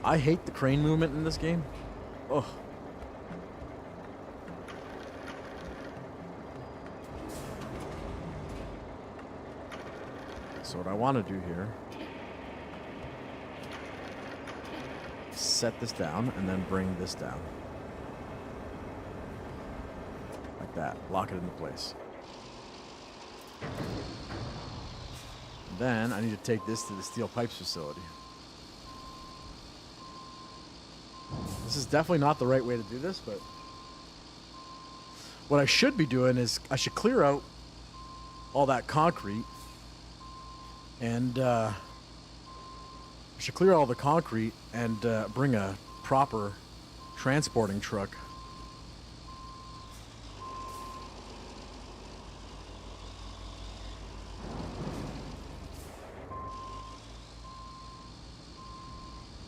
I hate the crane movement in this game. Oh. So what I want to do here, set this down and then bring this down. Like that. Lock it into place. Then I need to take this to the steel pipes facility. This is definitely not the right way to do this, but what I should be doing is I should clear out all that concrete and I should clear all the concrete and bring a proper transporting truck.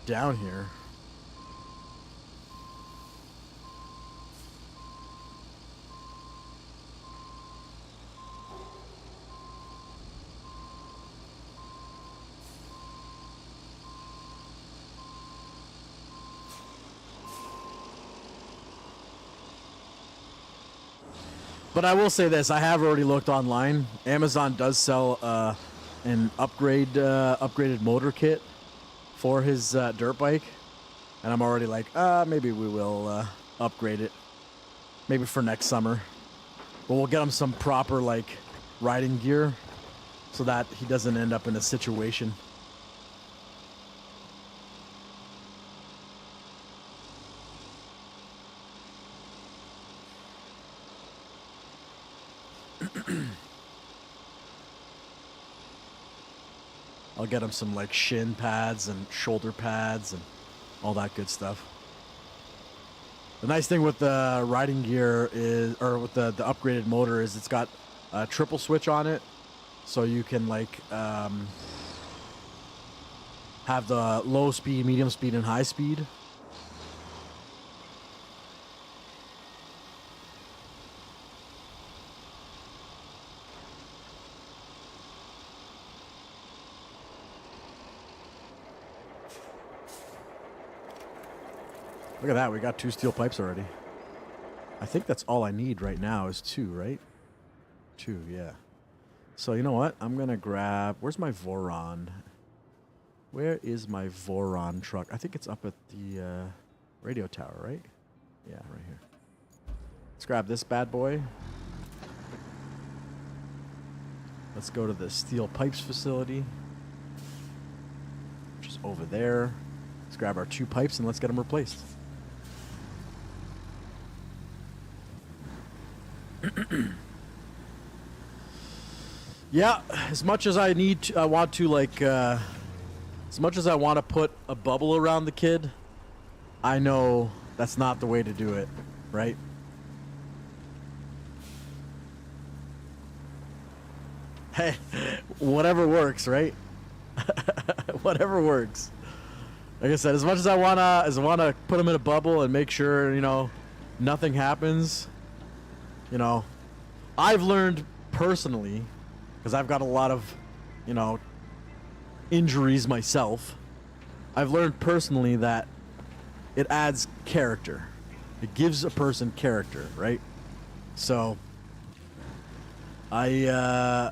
Down here. But I will say this, I have already looked online. Amazon does sell an upgraded motor kit for his dirt bike. And I'm already like, maybe we will upgrade it. Maybe for next summer. But we'll get him some proper, like, riding gear so that he doesn't end up in a situation. I'll get him some like shin pads and shoulder pads and all that good stuff. The nice thing with the riding gear is, or with the upgraded motor, is it's got a triple switch on it, so you can like have the low speed, medium speed, and high speed. Look at that, we got 2 steel pipes already. I think that's all I need right now is 2, right? 2, yeah. So you know what? I'm gonna grab, where's my Voron? Where is my Voron truck? I think it's up at the radio tower, right? Yeah, right here. Let's grab this bad boy. Let's go to the steel pipes facility, which is over there. Let's grab our 2 pipes and let's get them replaced. Yeah, as much as I need to, I want to like, as much as I want to put a bubble around the kid, I know that's not the way to do it, right? Hey, whatever works, right? Whatever works. Like I said, as much as I wanna put him in a bubble and make sure, you know, nothing happens. You know, I've learned personally, because I've got a lot of, you know, injuries myself. I've learned personally that it adds character. It gives a person character, right? So, as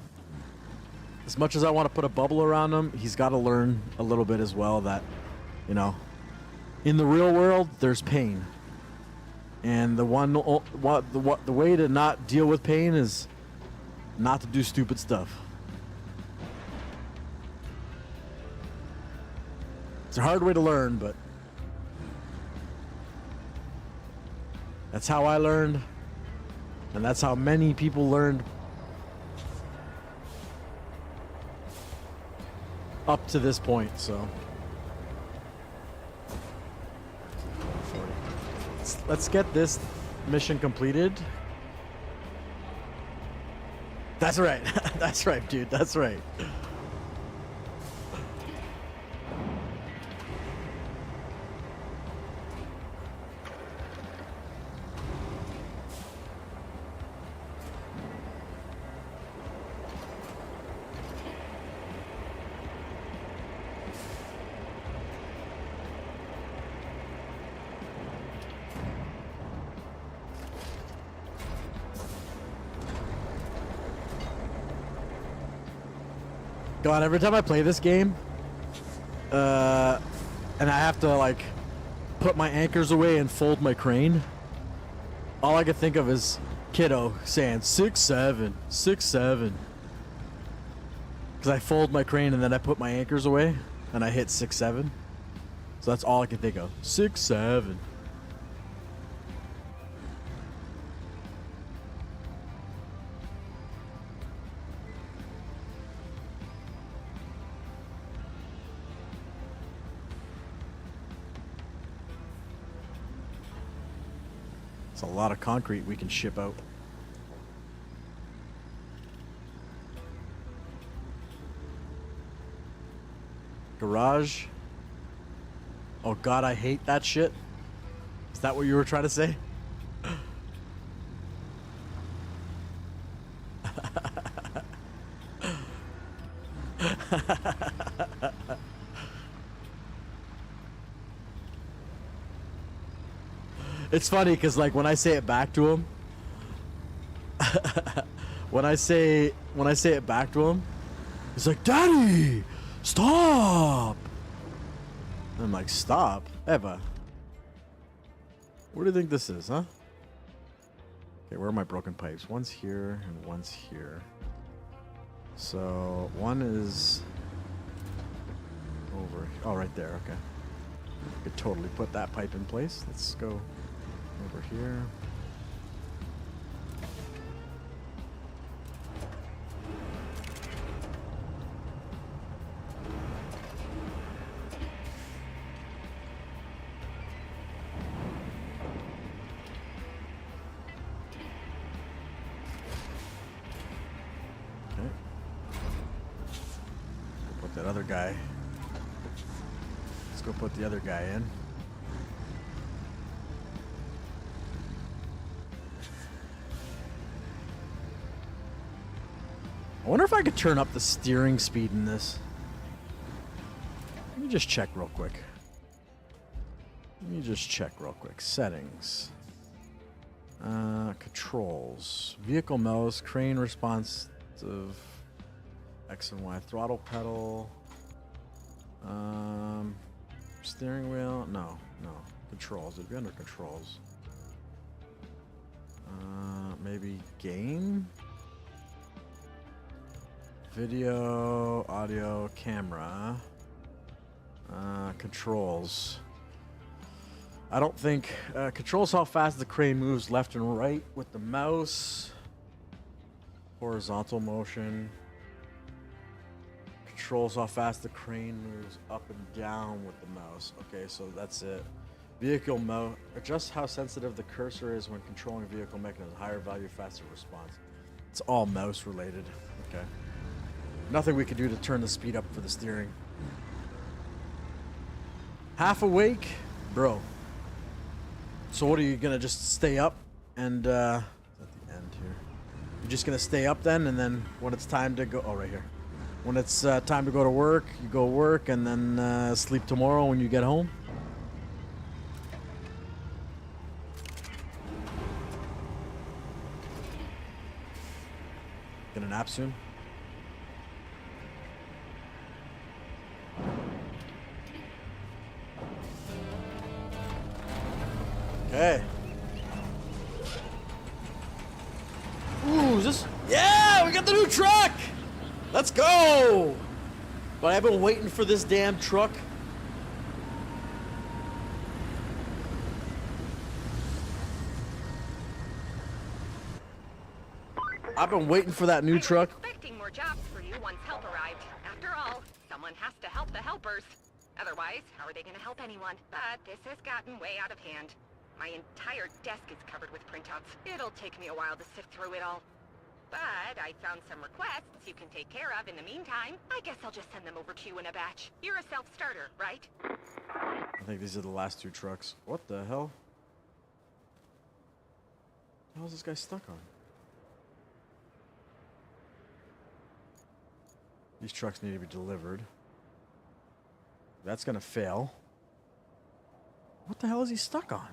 much as I want to put a bubble around him, he's got to learn a little bit as well that, you know, in the real world, there's pain. And the way to not deal with pain is not to do stupid stuff. It's a hard way to learn, but that's how I learned, and that's how many people learned up to this point, so. Let's get this mission completed. That's right. That's right, dude. That's right. God, every time I play this game, and I have to like put my anchors away and fold my crane, all I can think of is kiddo saying 6-7, 6-7. Because I fold my crane and then I put my anchors away and I hit 6-7. So that's all I can think of. 6-7. a lot of concrete we can ship out. Garage. Oh God, I hate that shit. Is that what you were trying to say? It's funny because like when I say it back to him, when I say it back to him, he's like, "Daddy, stop!" I'm like, "Stop, Eva. What do you think this is, huh?" Okay, where are my broken pipes? One's here and one's here. So one is over. Oh, right there. Okay. Could totally put that pipe in place. Let's go over here. Okay. We'll put that other guy. Let's go put the other guy in. I wonder if I could turn up the steering speed in this. Let me just check real quick. Settings. Controls. Vehicle mouse. Crane responsive. X and Y. Throttle pedal. Steering wheel. No. Controls. It'd be under controls. Maybe game? Video, audio, camera, controls. I don't think controls how fast the crane moves left and right with the mouse. Horizontal motion. Controls how fast the crane moves up and down with the mouse. Okay, so that's it. Vehicle mode. Adjust how sensitive the cursor is when controlling vehicle mechanism. Higher value, faster response. It's all mouse related. Okay. Nothing we can do to turn the speed up for the steering. Half awake? Bro. So what are you gonna just stay up and at the end here? You're just gonna stay up then, and then when it's time to go, oh right here. When it's time to go to work, you go work and then sleep tomorrow when you get home? Gonna nap soon? Okay. Ooh, is this? Yeah, we got the new truck! Let's go! But I've been waiting for this damn truck. I've been waiting for that new truck. Expecting more jobs for you once help arrived. After all, someone has to help the helpers. Otherwise, how are they going to help anyone? But this has gotten way out of hand. My entire desk is covered with printouts. It'll take me a while to sift through it all. But I found some requests you can take care of in the meantime. I guess I'll just send them over to you in a batch. You're a self-starter, right? I think these are the last two trucks. What the hell? What the hell is this guy stuck on? These trucks need to be delivered. That's gonna fail. What the hell is he stuck on?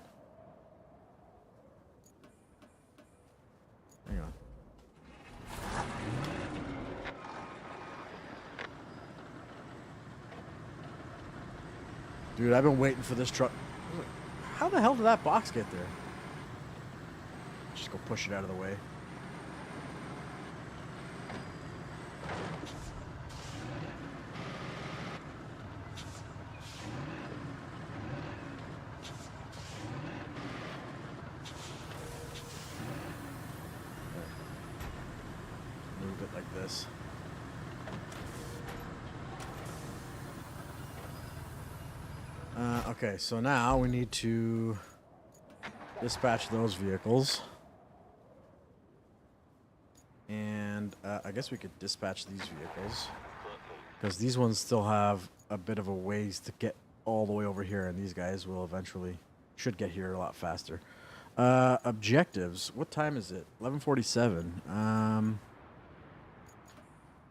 Hang on. Dude, I've been waiting for this truck. How the hell did that box get there? Just go push it out of the way. Move it like this. Okay, so now we need to dispatch those vehicles. And I guess we could dispatch these vehicles. Because these ones still have a bit of a ways to get all the way over here. And these guys will eventually, should get here a lot faster. Objectives. What time is it? 11:47.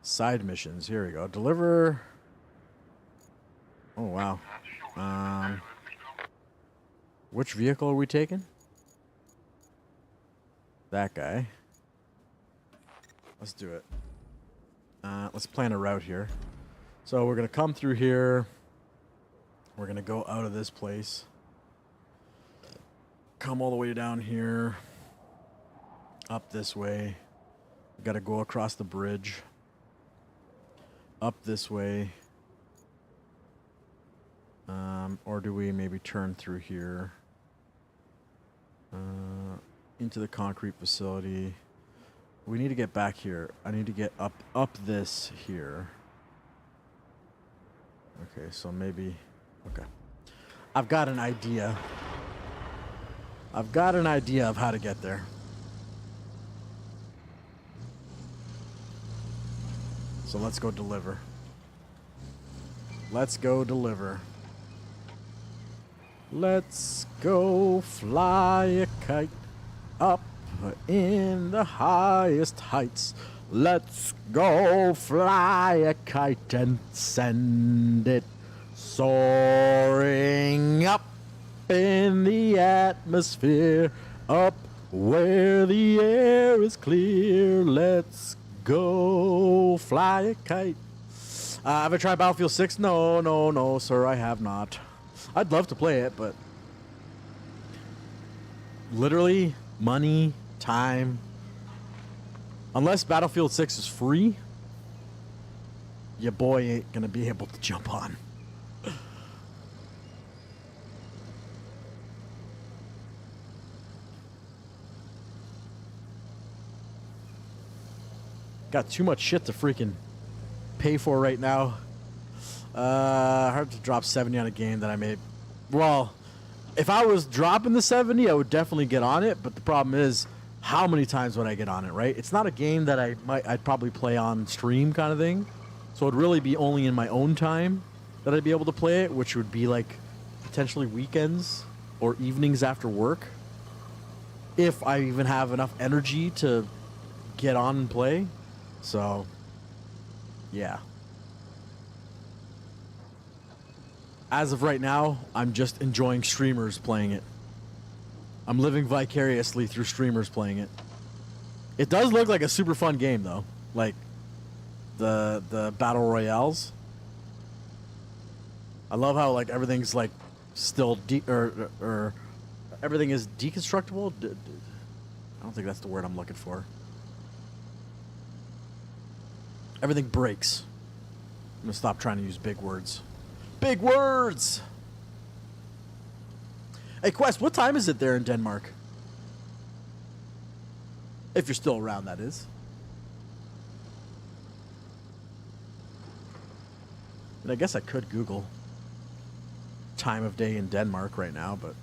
Side missions. Here we go. Deliver. Oh, wow. Which vehicle are we taking? That guy. Let's do it. Let's plan a route here. So we're going to come through here. We're going to go out of this place. Come all the way down here. Up this way. We got to go across the bridge. Up this way. Or do we maybe turn through here? Into the concrete facility. We need to get back here. I need to get up this here. Okay, so maybe... Okay. I've got an idea. I've got an idea of how to get there. So let's go deliver. Let's go deliver. Let's go fly a kite up in the highest heights. Let's go fly a kite and send it soaring up in the atmosphere, up where the air is clear. Let's go fly a kite. Have I tried Battlefield 6? No, sir, I have not. I'd love to play it, but literally money, time. Unless Battlefield 6 is free, your boy ain't gonna be able to jump on. Got too much shit to freaking pay for right now. Hard to drop 70 on a game that I made. Well, if I was dropping the 70, I would definitely get on it. But the problem is, how many times would I get on it, right? It's not a game that I'd probably play on stream kind of thing. So it'd really be only in my own time that I'd be able to play it, which would be like potentially weekends or evenings after work. If I even have enough energy to get on and play. So, yeah. As of right now, I'm just enjoying streamers playing it. I'm living vicariously through streamers playing it. It does look like a super fun game, though. Like, the battle royales. I love how, like, everything's, like, still or everything is deconstructible. I don't think that's the word I'm looking for. Everything breaks. I'm gonna stop trying to use big words. Big words! Hey, Quest, what time is it there in Denmark? If you're still around, that is. And I guess I could Google time of day in Denmark right now, but...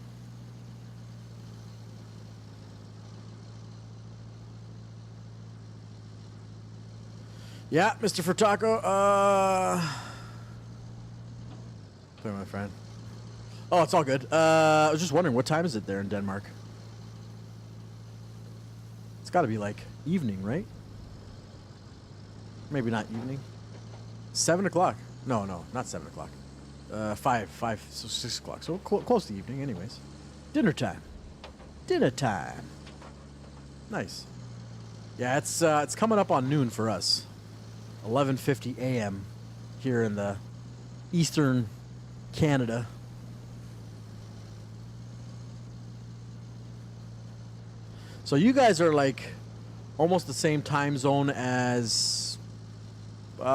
Yeah, Mr. Furtaco, Sorry, my friend. Oh, it's all good. I was just wondering, what time is it there in Denmark? It's got to be like evening, right? Maybe not evening. 7 o'clock. No, not 7 o'clock. 5, so 6 o'clock. So close to evening anyways. Dinner time. Dinner time. Nice. Yeah, it's coming up on noon for us. 11:50 a.m. here in the Eastern Canada. So you guys are like almost the same time zone as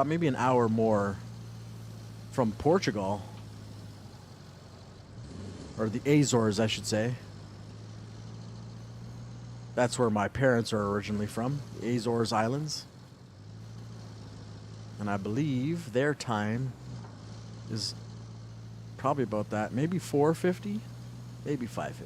maybe an hour more from Portugal. Or the Azores, I should say. That's where my parents are originally from, the Azores Islands. And I believe their time is probably about that. Maybe 4:50, maybe 5:50.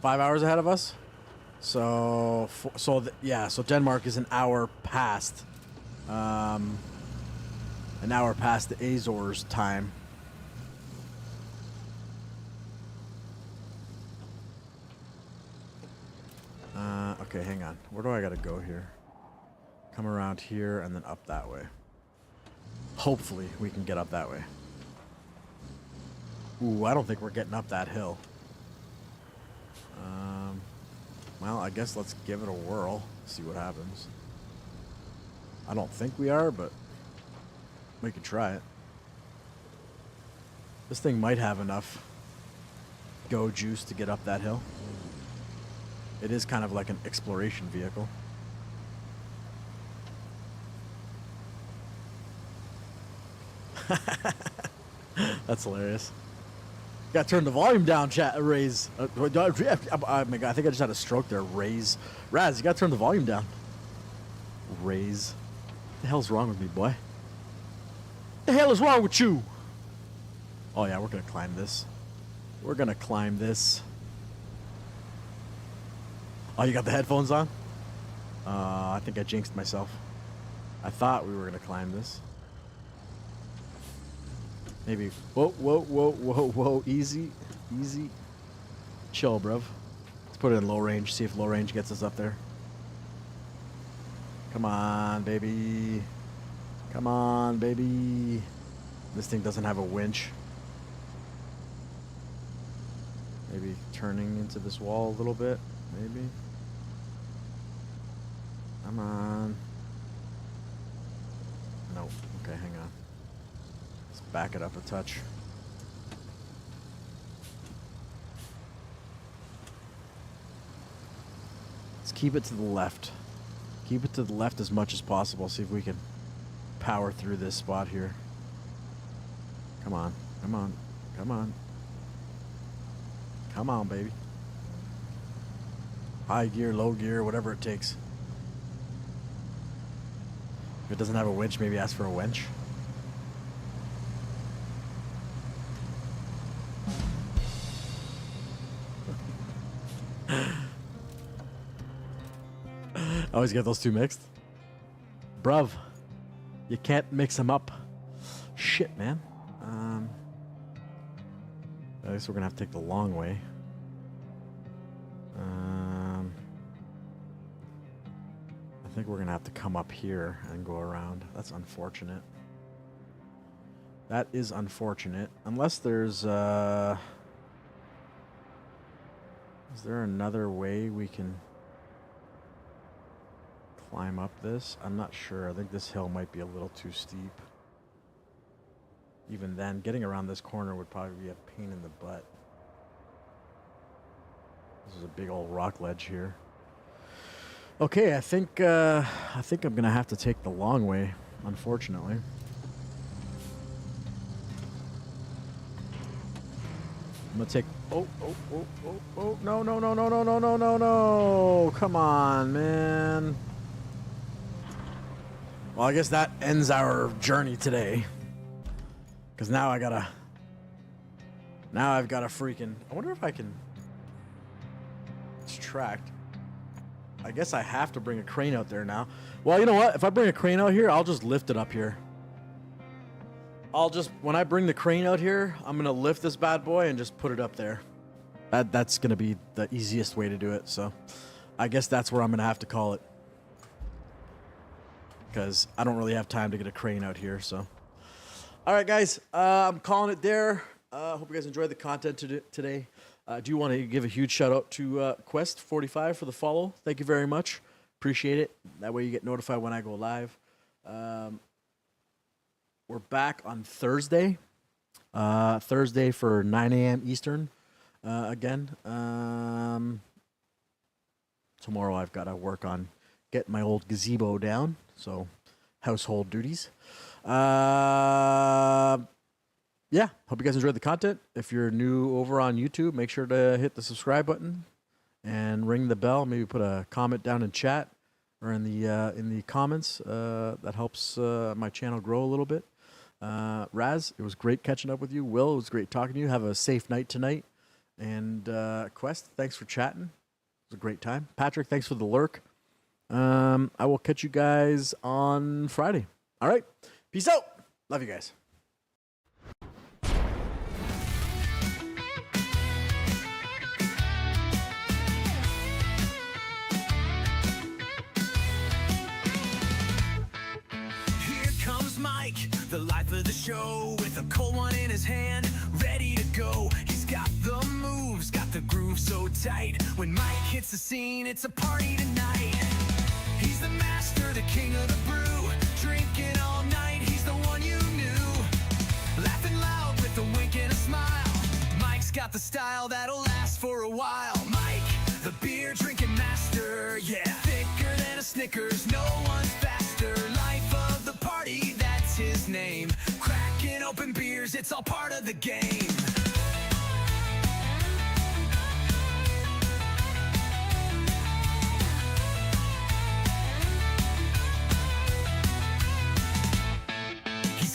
5 hours ahead of us. So Denmark is an hour past the Azores time. Okay, hang on. Where do I gotta go here? Come around here and then up that way. Hopefully we can get up that way. Ooh, I don't think we're getting up that hill. Well, I guess let's give it a whirl. See what happens. I don't think we are, but we could try it. This thing might have enough go juice to get up that hill. It is kind of like an exploration vehicle. That's hilarious. Got to turn the volume down, chat. Raise. Oh my God, I think I just had a stroke there. Raise. Raz, you got to turn the volume down. Raise. What the hell's wrong with me, boy? What the hell is wrong with you? Oh yeah, we're gonna climb this. We're gonna climb this. Oh, you got the headphones on? I think I jinxed myself. I thought we were gonna climb this. Maybe. Whoa, whoa, whoa, whoa, whoa. Easy. Easy. Chill, bruv. Let's put it in low range. See if low range gets us up there. Come on, baby. Come on, baby. This thing doesn't have a winch. Maybe turning into this wall a little bit. Maybe. Come on. Nope. Okay, hang on. Let's back it up a touch. Let's keep it to the left. Keep it to the left as much as possible. See if we can power through this spot here. Come on. Come on. Come on. Come on, baby. High gear, low gear, whatever it takes. If it doesn't have a winch, maybe ask for a winch. I always get those two mixed. Bruv, you can't mix them up. Shit, man. I guess we're gonna have to take the long way. I think we're gonna have to come up here and go around. That's unfortunate. That is unfortunate. Unless there's is there another way we can climb up this? I'm not sure. I think this hill might be a little too steep. Even then, getting around this corner would probably be a pain in the butt. This is a big old rock ledge here. Okay, I think I'm gonna have to take the long way, unfortunately. I'm gonna take. Oh! No! Come on, man. Well, I guess that ends our journey today. Because now I've got a freaking... I wonder if I can... It's tracked. I guess I have to bring a crane out there now. Well, you know what? If I bring a crane out here, I'll just lift it up here. When I bring the crane out here, I'm going to lift this bad boy and just put it up there. That's going to be the easiest way to do it. So I guess that's where I'm going to have to call it. Because I don't really have time to get a crane out here, so... All right, guys, I'm calling it there. Hope you guys enjoyed the content today. I do want to give a huge shout out to Quest45 for the follow. Thank you very much. Appreciate it. That way you get notified when I go live. We're back on Thursday. Thursday for 9 a.m. Eastern again. Tomorrow I've got to work on getting my old gazebo down. So household duties. Yeah, hope you guys enjoyed the content. If you're new over on YouTube, make sure to hit the subscribe button and ring the bell. Maybe put a comment down in chat or in the comments. That helps my channel grow a little bit. Raz, it was great catching up with you. Will, it was great talking to you. Have a safe night tonight, And Quest, thanks for chatting. It was a great time. Patrick, thanks for the lurk. I will catch you guys on Friday. All right. Peace out. Love you guys. Here comes Mike, the life of the show, with a cold one in his hand, ready to go. He's got the moves, got the groove so tight. When Mike hits the scene, it's a party tonight. He's the master, the king of the brew, drinking all night, he's the one you knew. Laughing loud with a wink and a smile. Mike's got the style that'll last for a while. Mike, the beer drinking master, yeah. Thicker than a Snickers, no one's faster. Life of the party, that's his name. Cracking open beers, it's all part of the game.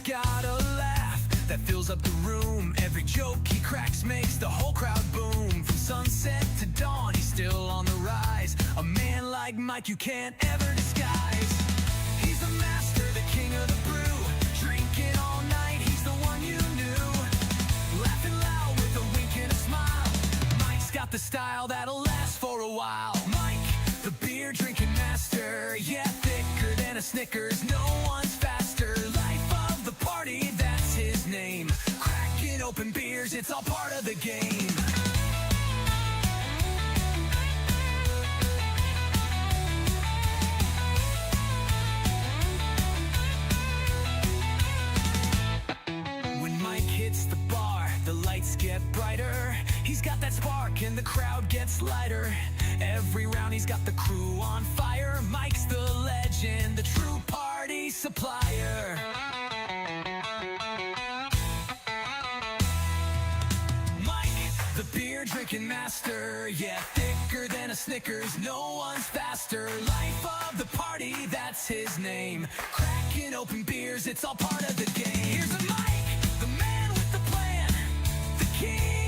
Got a laugh that fills up the room. Every joke he cracks makes the whole crowd boom. From sunset to dawn, he's still on the rise. A man like Mike you can't ever disguise. He's the master, the king of the brew, drinking all night, he's the one you knew. Laughing loud with a wink and a smile. Mike's got the style that'll last for a while. Mike, the beer drinking master, yeah. Thicker than a Snickers, no one's faster. Life of the party, that's his name. Cracking open beers, it's all part of the game. When Mike hits the bar, the lights get brighter. He's got that spark and the crowd gets lighter. Every round he's got the crew on fire. Mike's the legend, the true party supplier. The beer drinking master, yeah. Thicker than a Snickers, no one's faster. Life of the party, that's his name. Cracking open beers, it's all part of the game. Here's a Mike, the man with the plan, the king